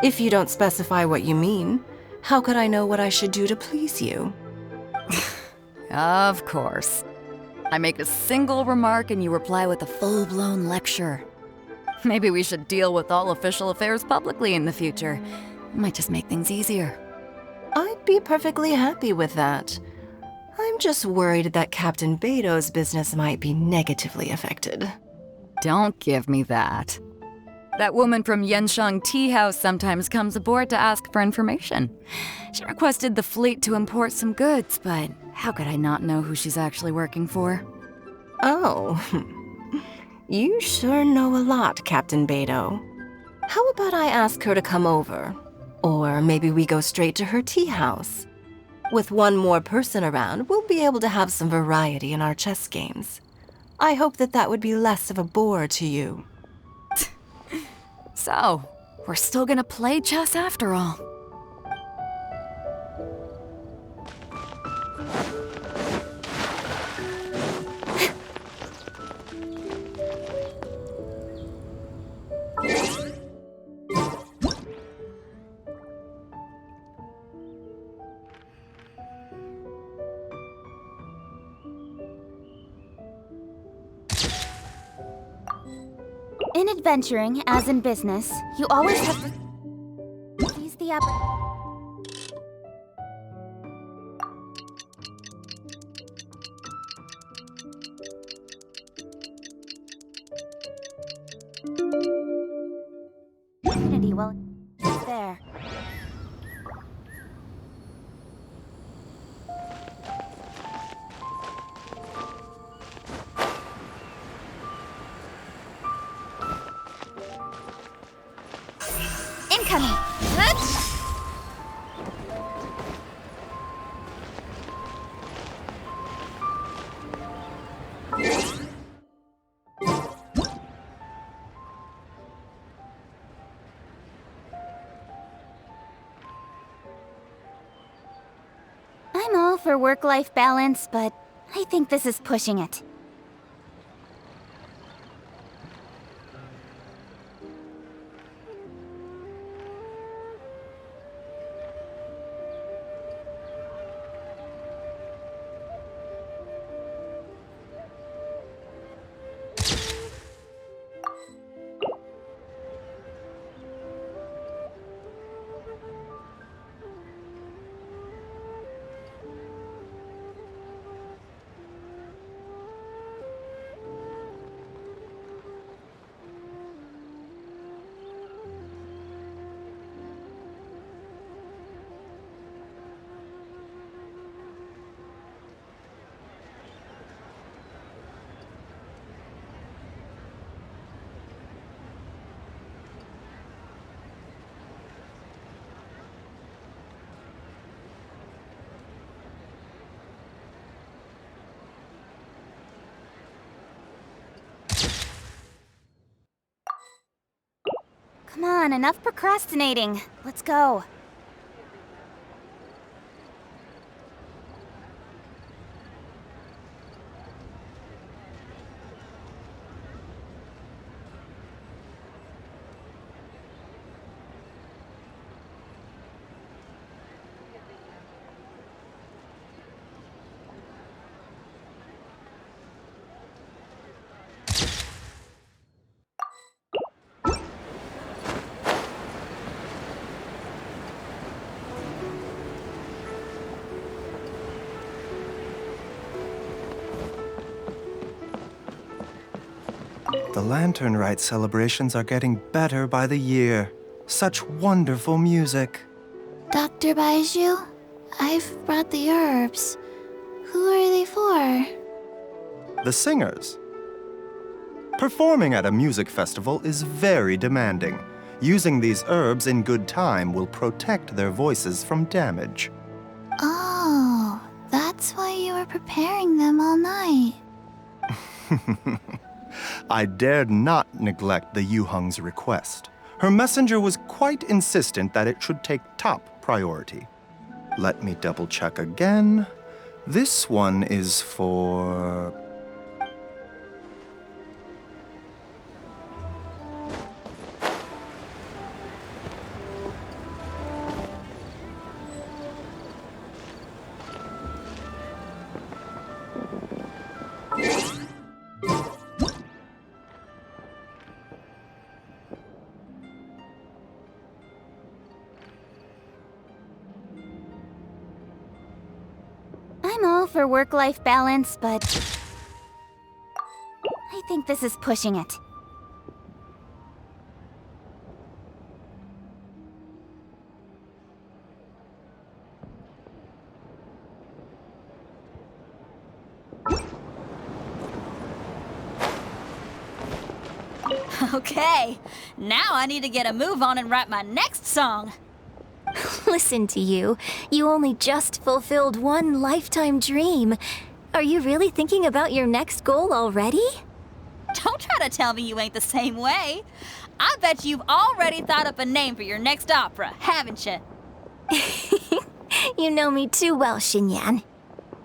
If you don't specify what you mean, how could I know what I should do to please you? Of course. I make a single remark and you reply with a full-blown lecture. Maybe we should deal with all official affairs publicly in the future. It might just make things easier. I'd be perfectly happy with that. I'm just worried that Captain Beto's business might be negatively affected. Don't give me that. That woman from Genshin Tea House sometimes comes aboard to ask for information. She requested the fleet to import some goods, but how could I not know who she's actually working for? Oh, you sure know a lot, Captain Beto. How about I ask her to come over? Or maybe we go straight to her tea house. With one more person around, we'll be able to have some variety in our chess games. I hope that would be less of a bore to you. So, we're still gonna play chess after all. In adventuring, as in business, you always have to seize the opportunity while it's there. Incoming! I'm all for work-life balance, but I think this is pushing it. Come on, enough procrastinating. Let's go. The Lantern Rite celebrations are getting better by the year. Such wonderful music. Dr. Baiju, I've brought the herbs. Who are they for? The singers. Performing at a music festival is very demanding. Using these herbs in good time will protect their voices from damage. Oh, that's why you were preparing them all night. I dared not neglect the Yuheng's request. Her messenger was quite insistent that it should take top priority. Let me double check again. This one is for... I'm all for work-life balance, but I think this is pushing it. Okay, now I need to get a move on and write my next song. Listen to you. You only just fulfilled one lifetime dream. Are you really thinking about your next goal already? Don't try to tell me you ain't the same way. I bet you've already thought up a name for your next opera, haven't you? You know me too well, Xinyan.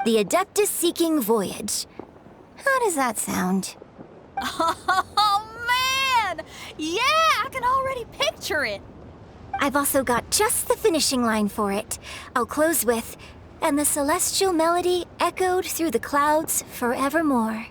The Adeptus Seeking Voyage. How does that sound? Oh, man! Yeah, I can already picture it. I've also got just the finishing line for it. I'll close with, "And the celestial melody echoed through the clouds forevermore."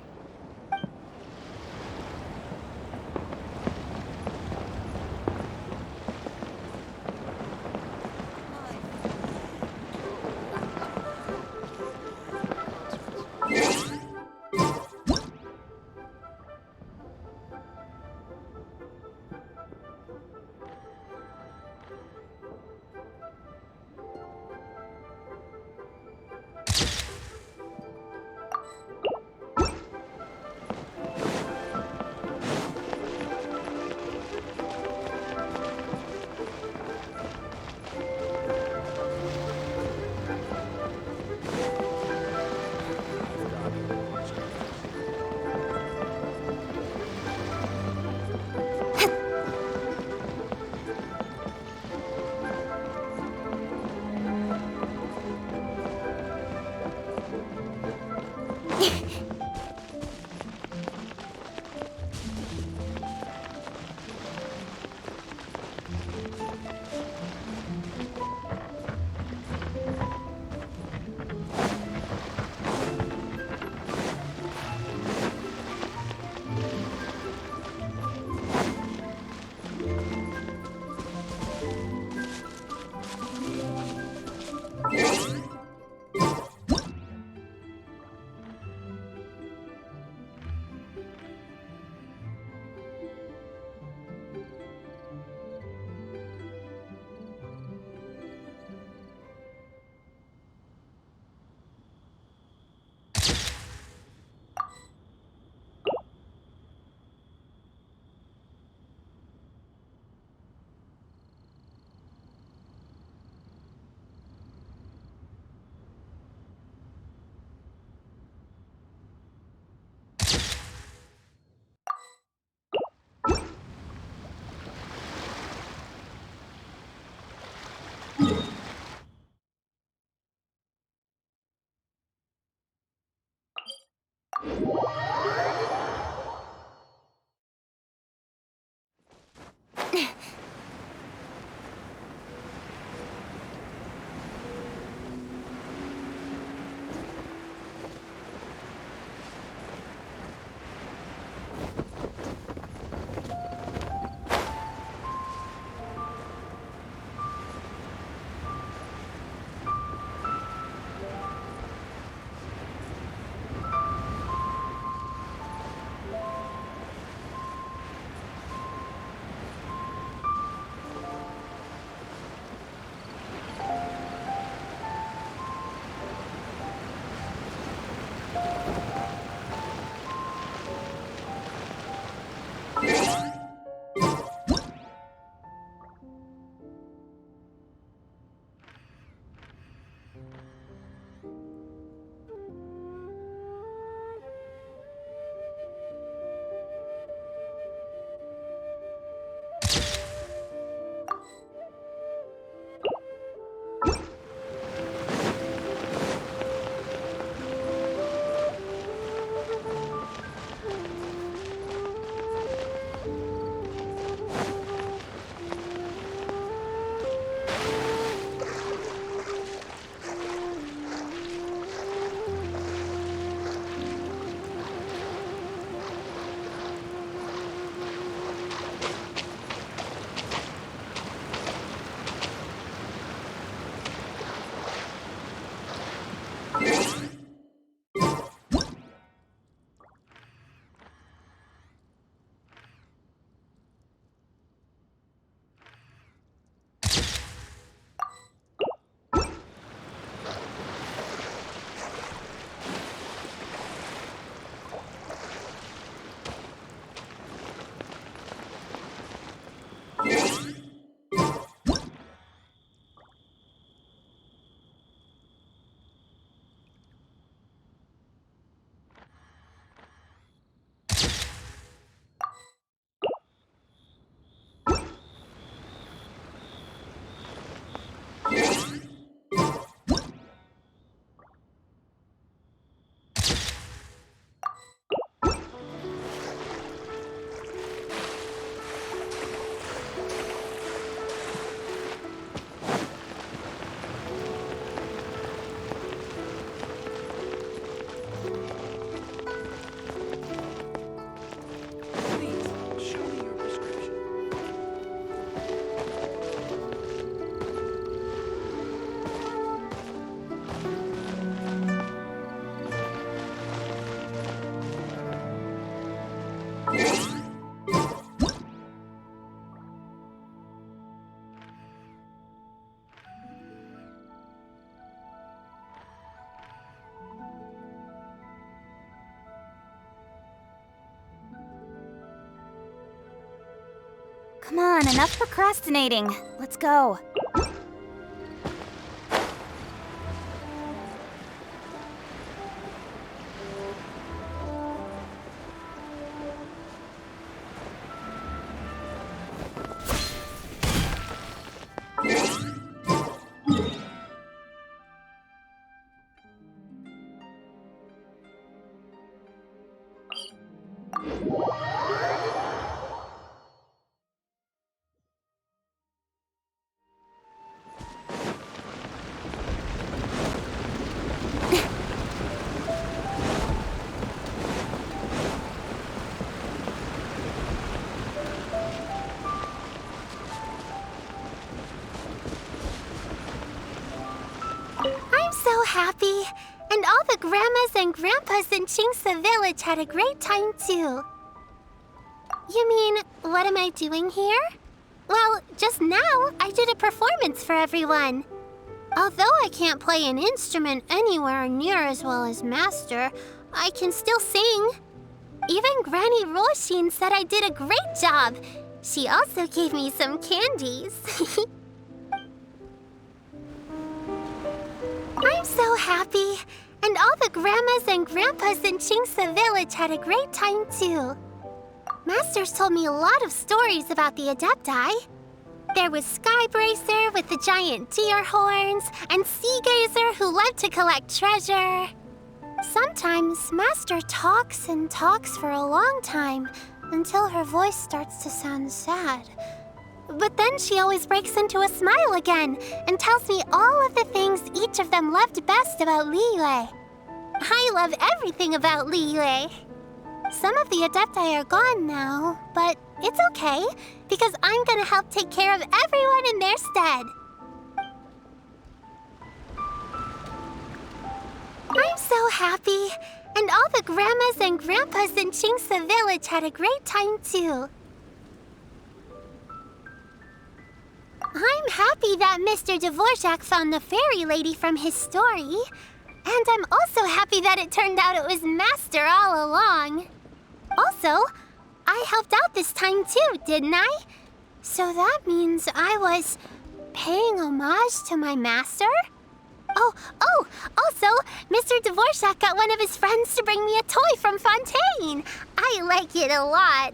Come on, enough procrastinating. Let's go. I'm so happy. And all the grandmas and grandpas in Chingsa village had a great time too. You mean, what am I doing here? Well, just now, I did a performance for everyone. Although I can't play an instrument anywhere near as well as Master, I can still sing. Even Granny Roshin said I did a great job. She also gave me some candies. I'm so happy. And all the grandmas and grandpas in Chingsa village had a great time too. Masters told me a lot of stories about the Adepti. There was Skybracer with the giant deer horns, and Sea Gazer who loved to collect treasure. Sometimes Master talks and talks for a long time until her voice starts to sound sad. But then she always breaks into a smile again and tells me all of the things each of them loved best about Liyue. I love everything about Liyue. Some of the Adepti are gone now, but it's okay, because I'm gonna help take care of everyone in their stead. I'm so happy, and all the grandmas and grandpas in Chingsa village had a great time too. I'm happy that Mr. Dvorak found the fairy lady from his story. And I'm also happy that it turned out it was Master all along. Also, I helped out this time too, didn't I? So that means I was paying homage to my master? Also, Mr. Dvorak got one of his friends to bring me a toy from Fontaine. I like it a lot.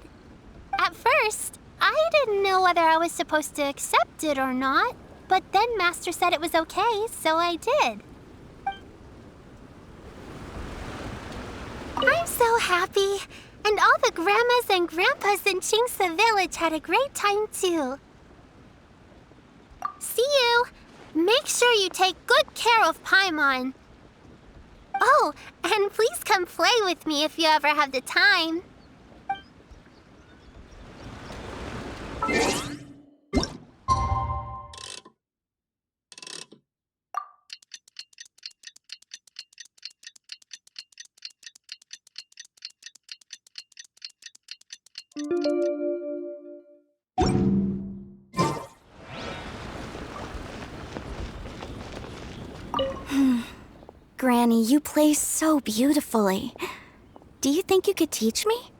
At first, I didn't know whether I was supposed to accept it or not, but then Master said it was okay, so I did. I'm so happy, and all the grandmas and grandpas in Chingsa village had a great time too. See you! Make sure you take good care of Paimon. Oh, and please come play with me if you ever have the time. Granny, you play so beautifully. Do you think you could teach me?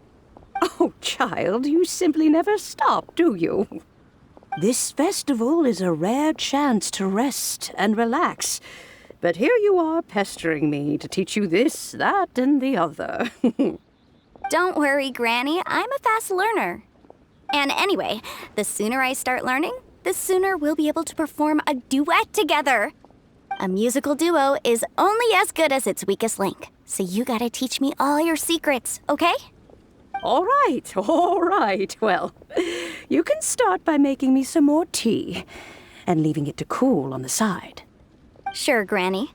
Oh, child, you simply never stop, do you? This festival is a rare chance to rest and relax. But here you are pestering me to teach you this, that, and the other. Don't worry, Granny. I'm a fast learner. And anyway, the sooner I start learning, the sooner we'll be able to perform a duet together. A musical duo is only as good as its weakest link. So you gotta teach me all your secrets, okay? All right. Well, you can start by making me some more tea and leaving it to cool on the side. Sure, Granny.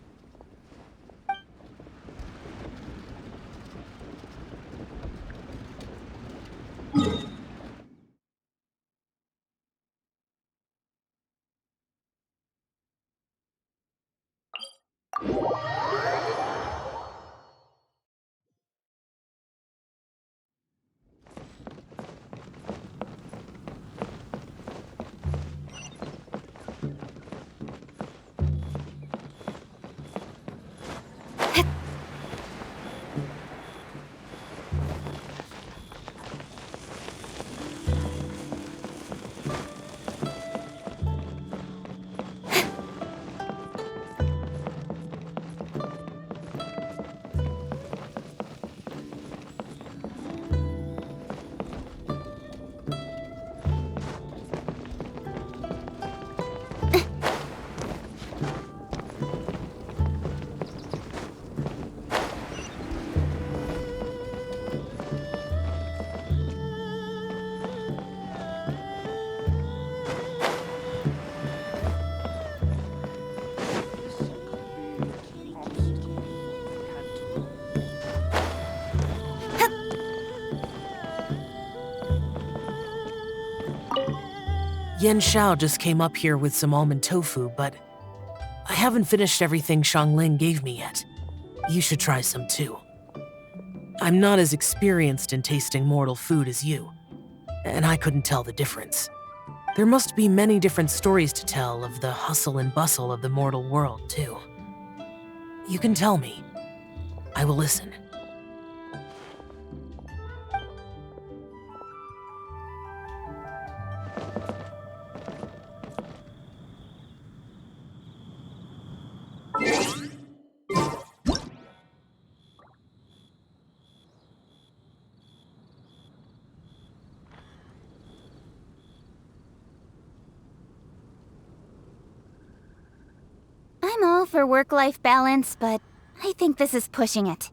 Yen Xiao just came up here with some almond tofu, but I haven't finished everything Xiangling gave me yet. You should try some too. I'm not as experienced in tasting mortal food as you, and I couldn't tell the difference. There must be many different stories to tell of the hustle and bustle of the mortal world, too. You can tell me. I will listen. I'm all for work-life balance, but I think this is pushing it.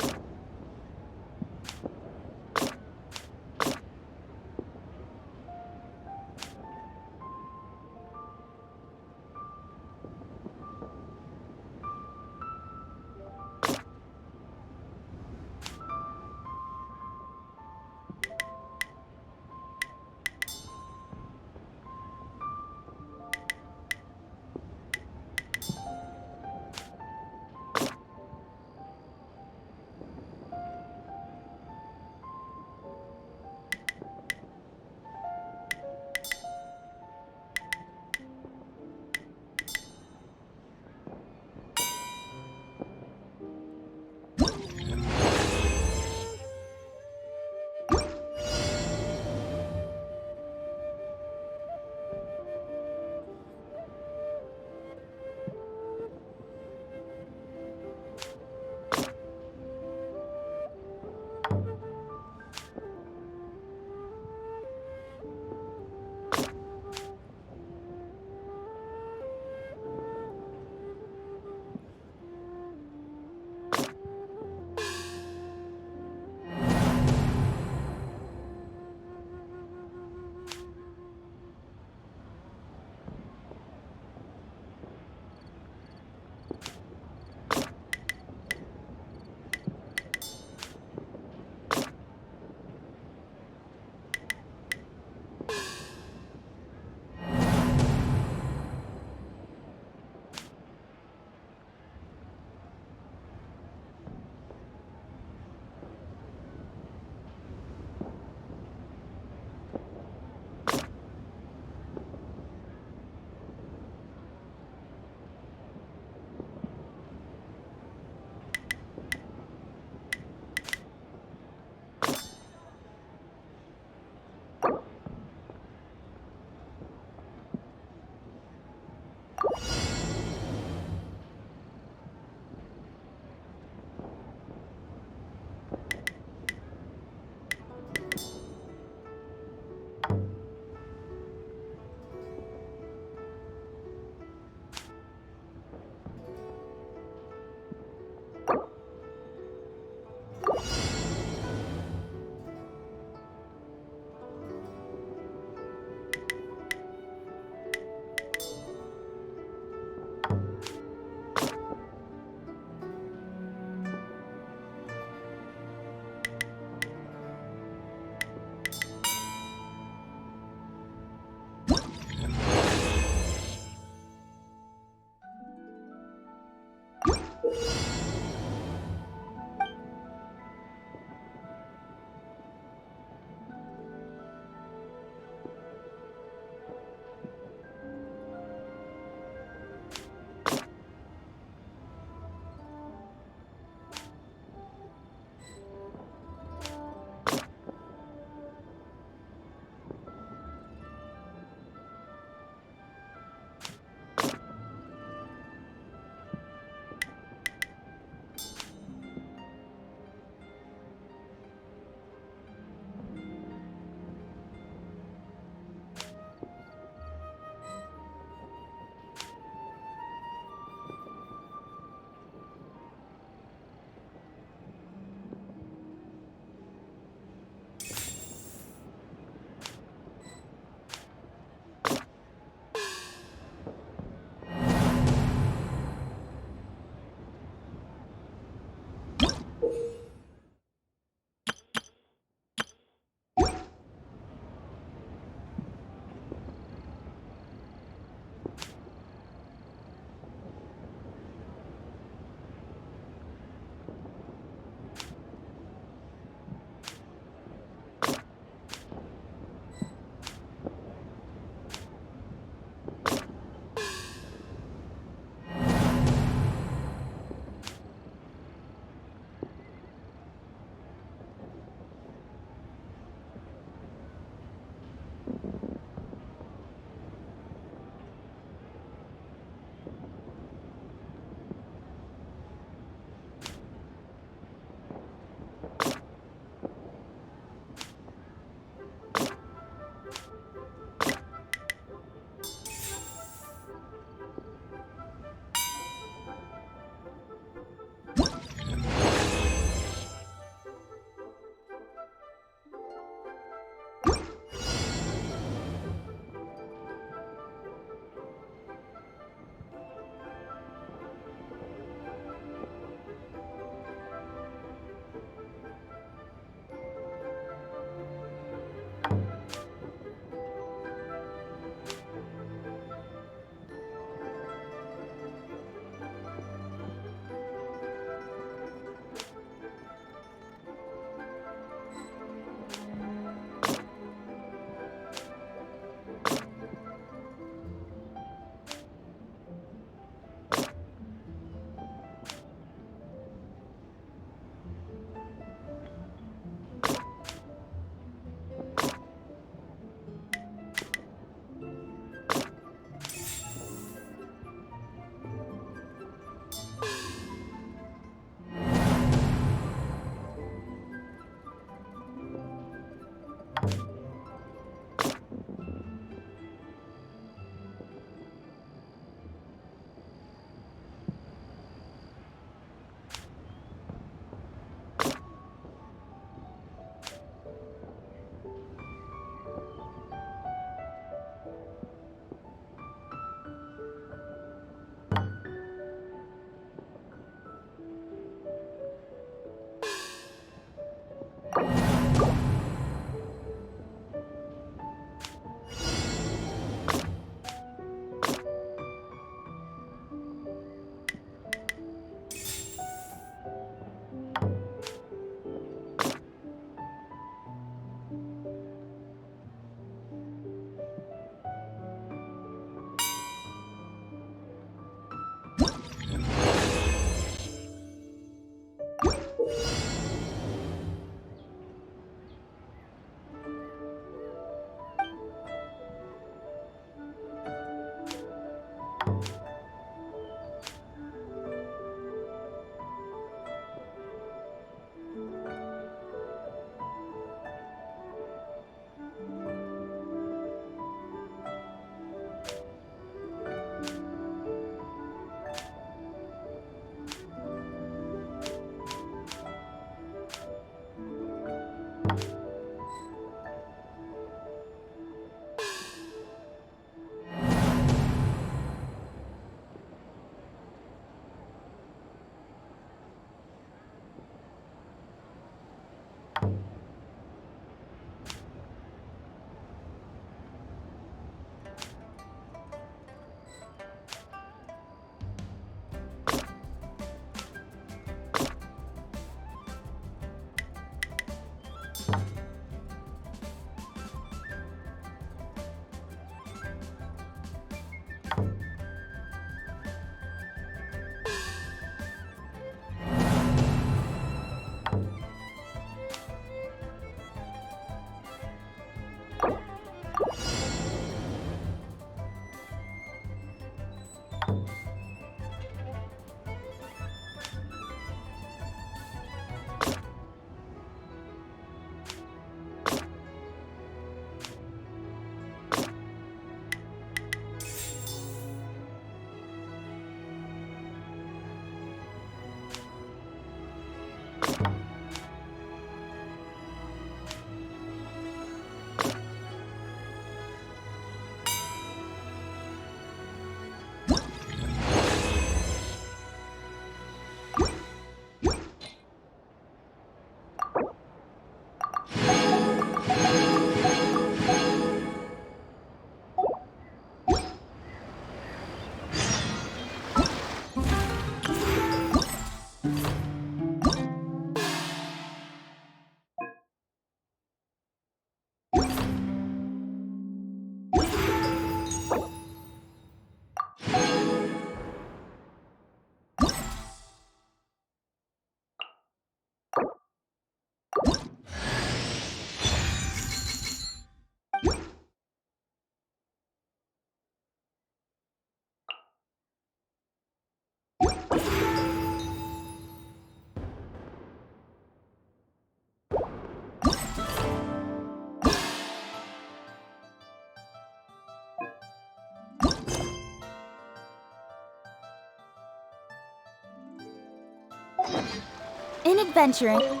In adventuring,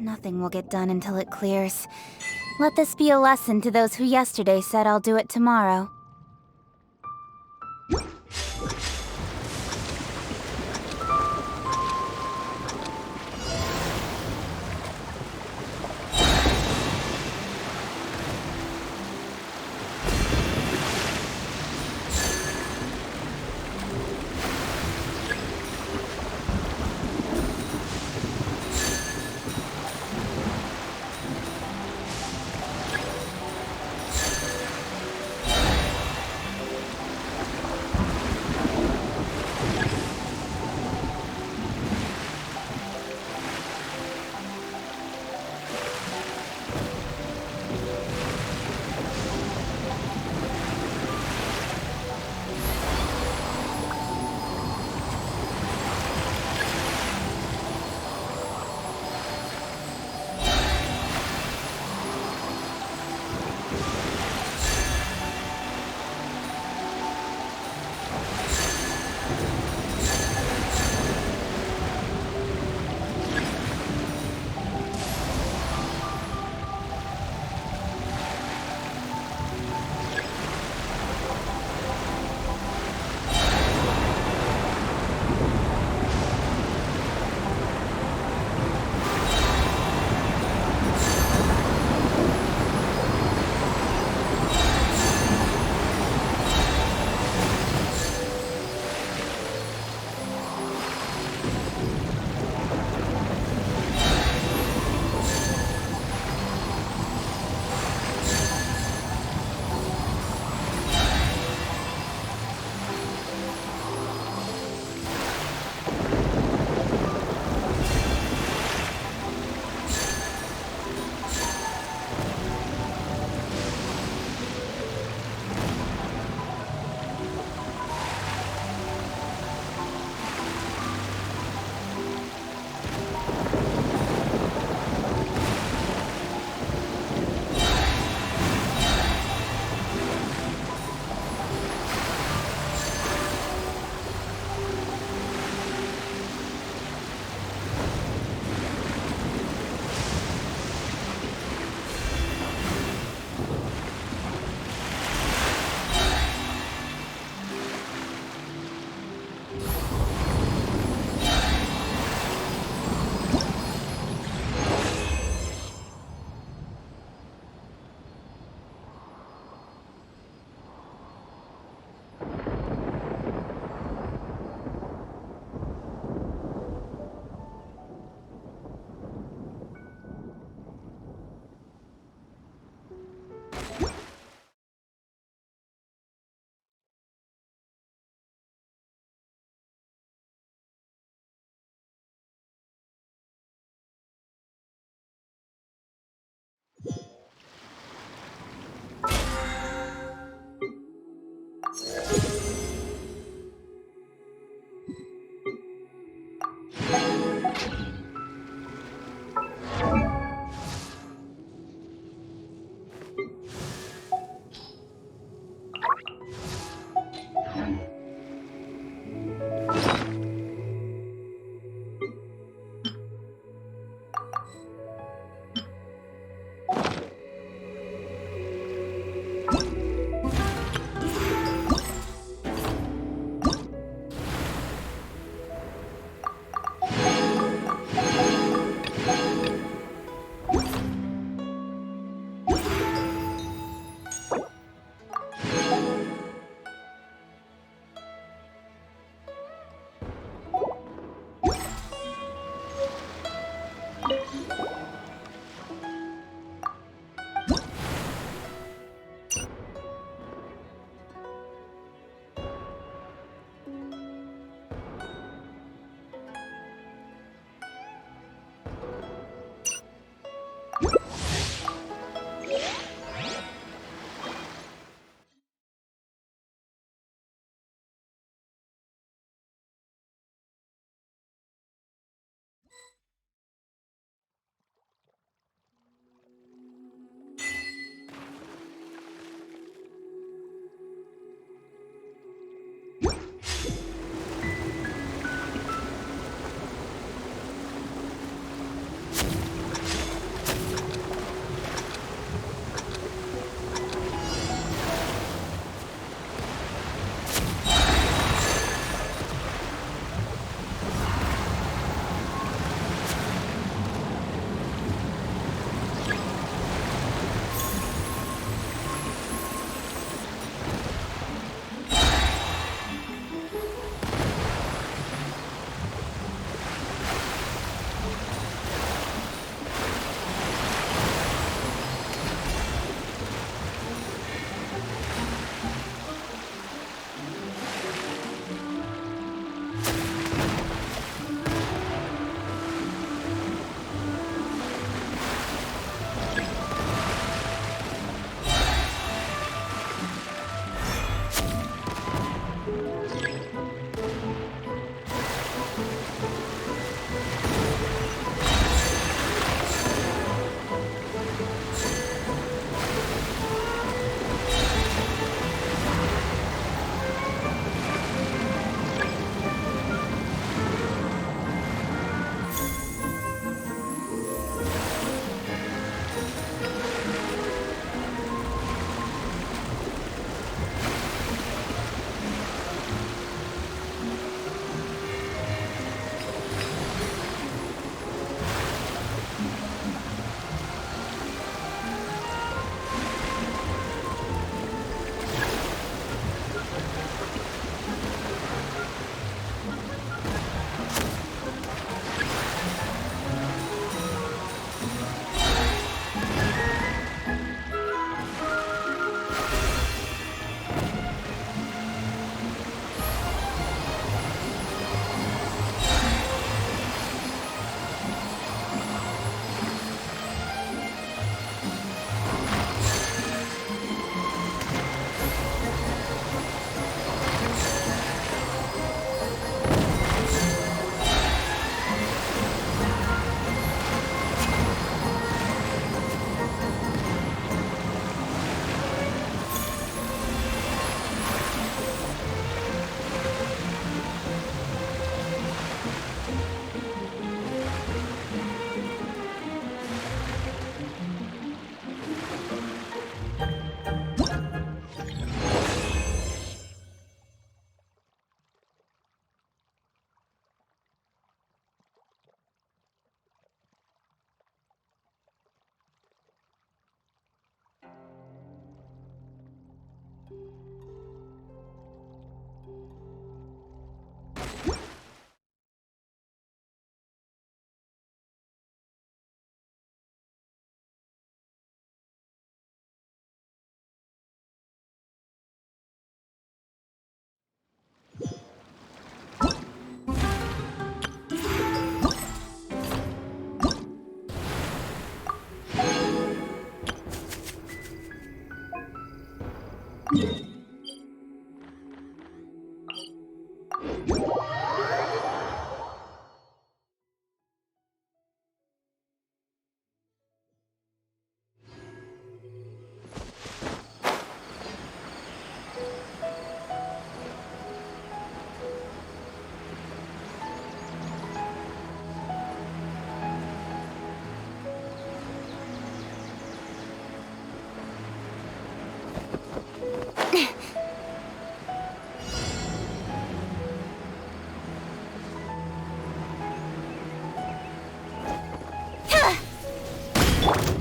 Nothing will get done until it clears. Let this be a lesson to those who yesterday said I'll do it tomorrow.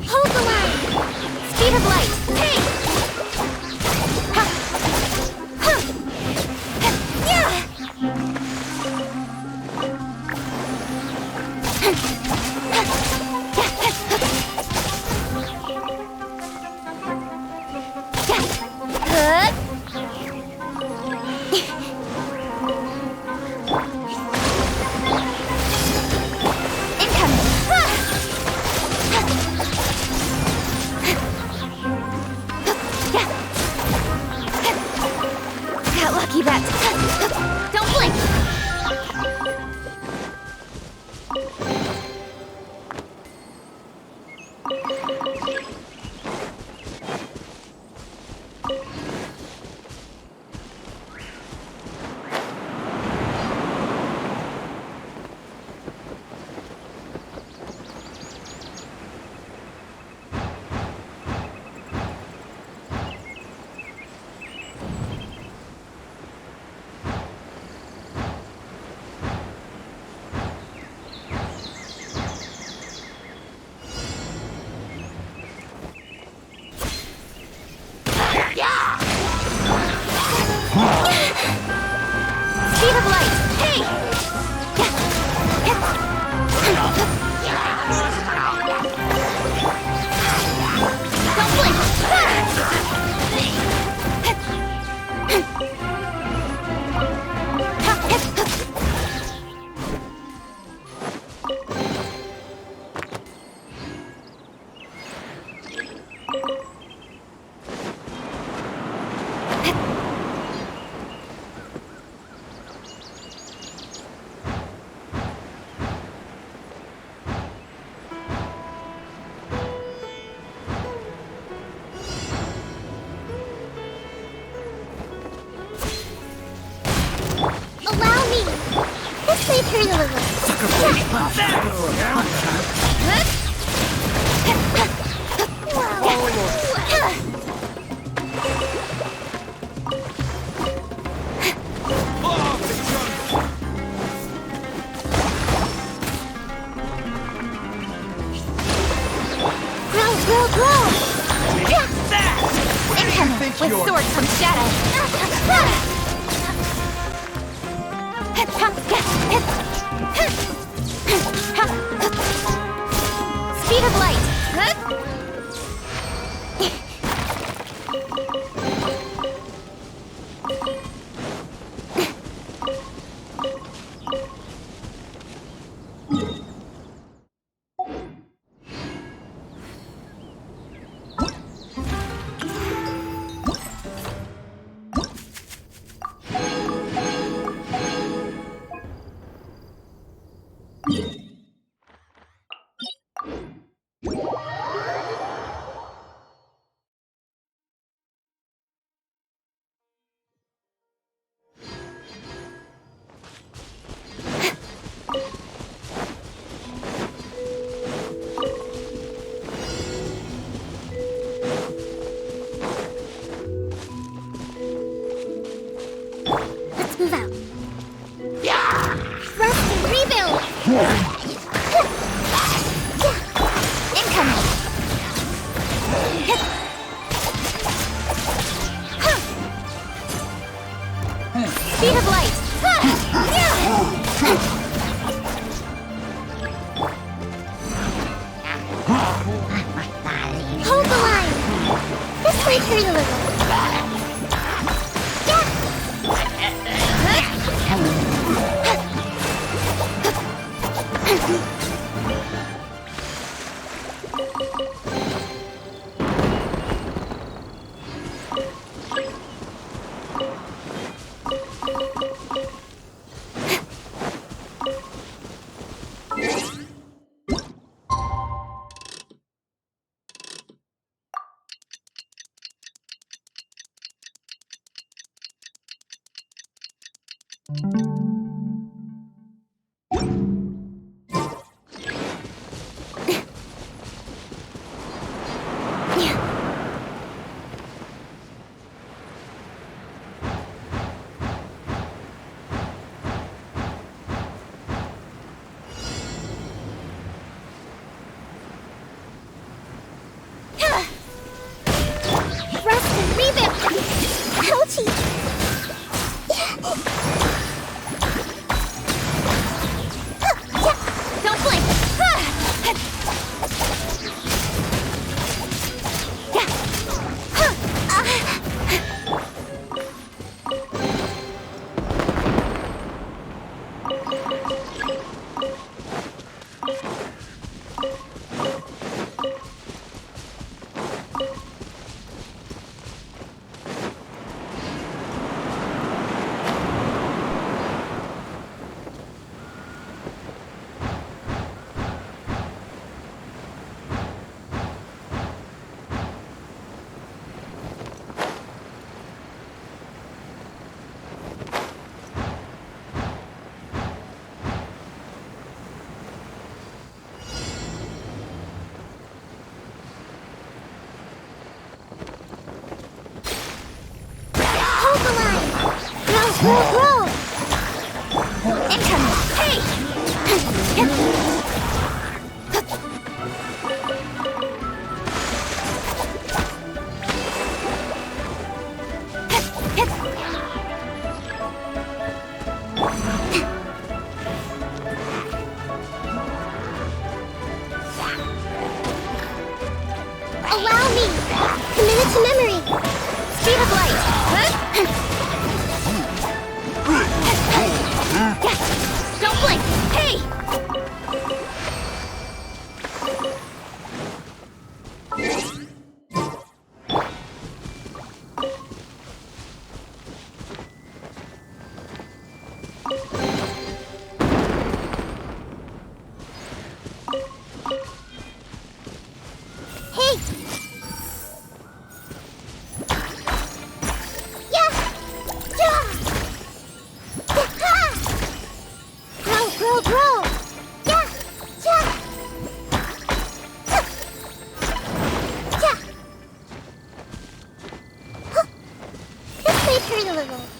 Hold the line! Speed of light! Hey! Ha! Ha! Yeah! That lucky bat! Don't blink! Speed of light! Hey! Don't blink! Allow me! This way through the river. Grow, grow, grow! Incoming! With sword from shadow! Speed of light! Let's move out. Rest and rebuild! Incoming! Speed of light! Hold the line! This way through the river. Roll! Incoming! Hey! Allow me! Commit it to memory! Speed of light! Don't blink! Hey! Let's play a little.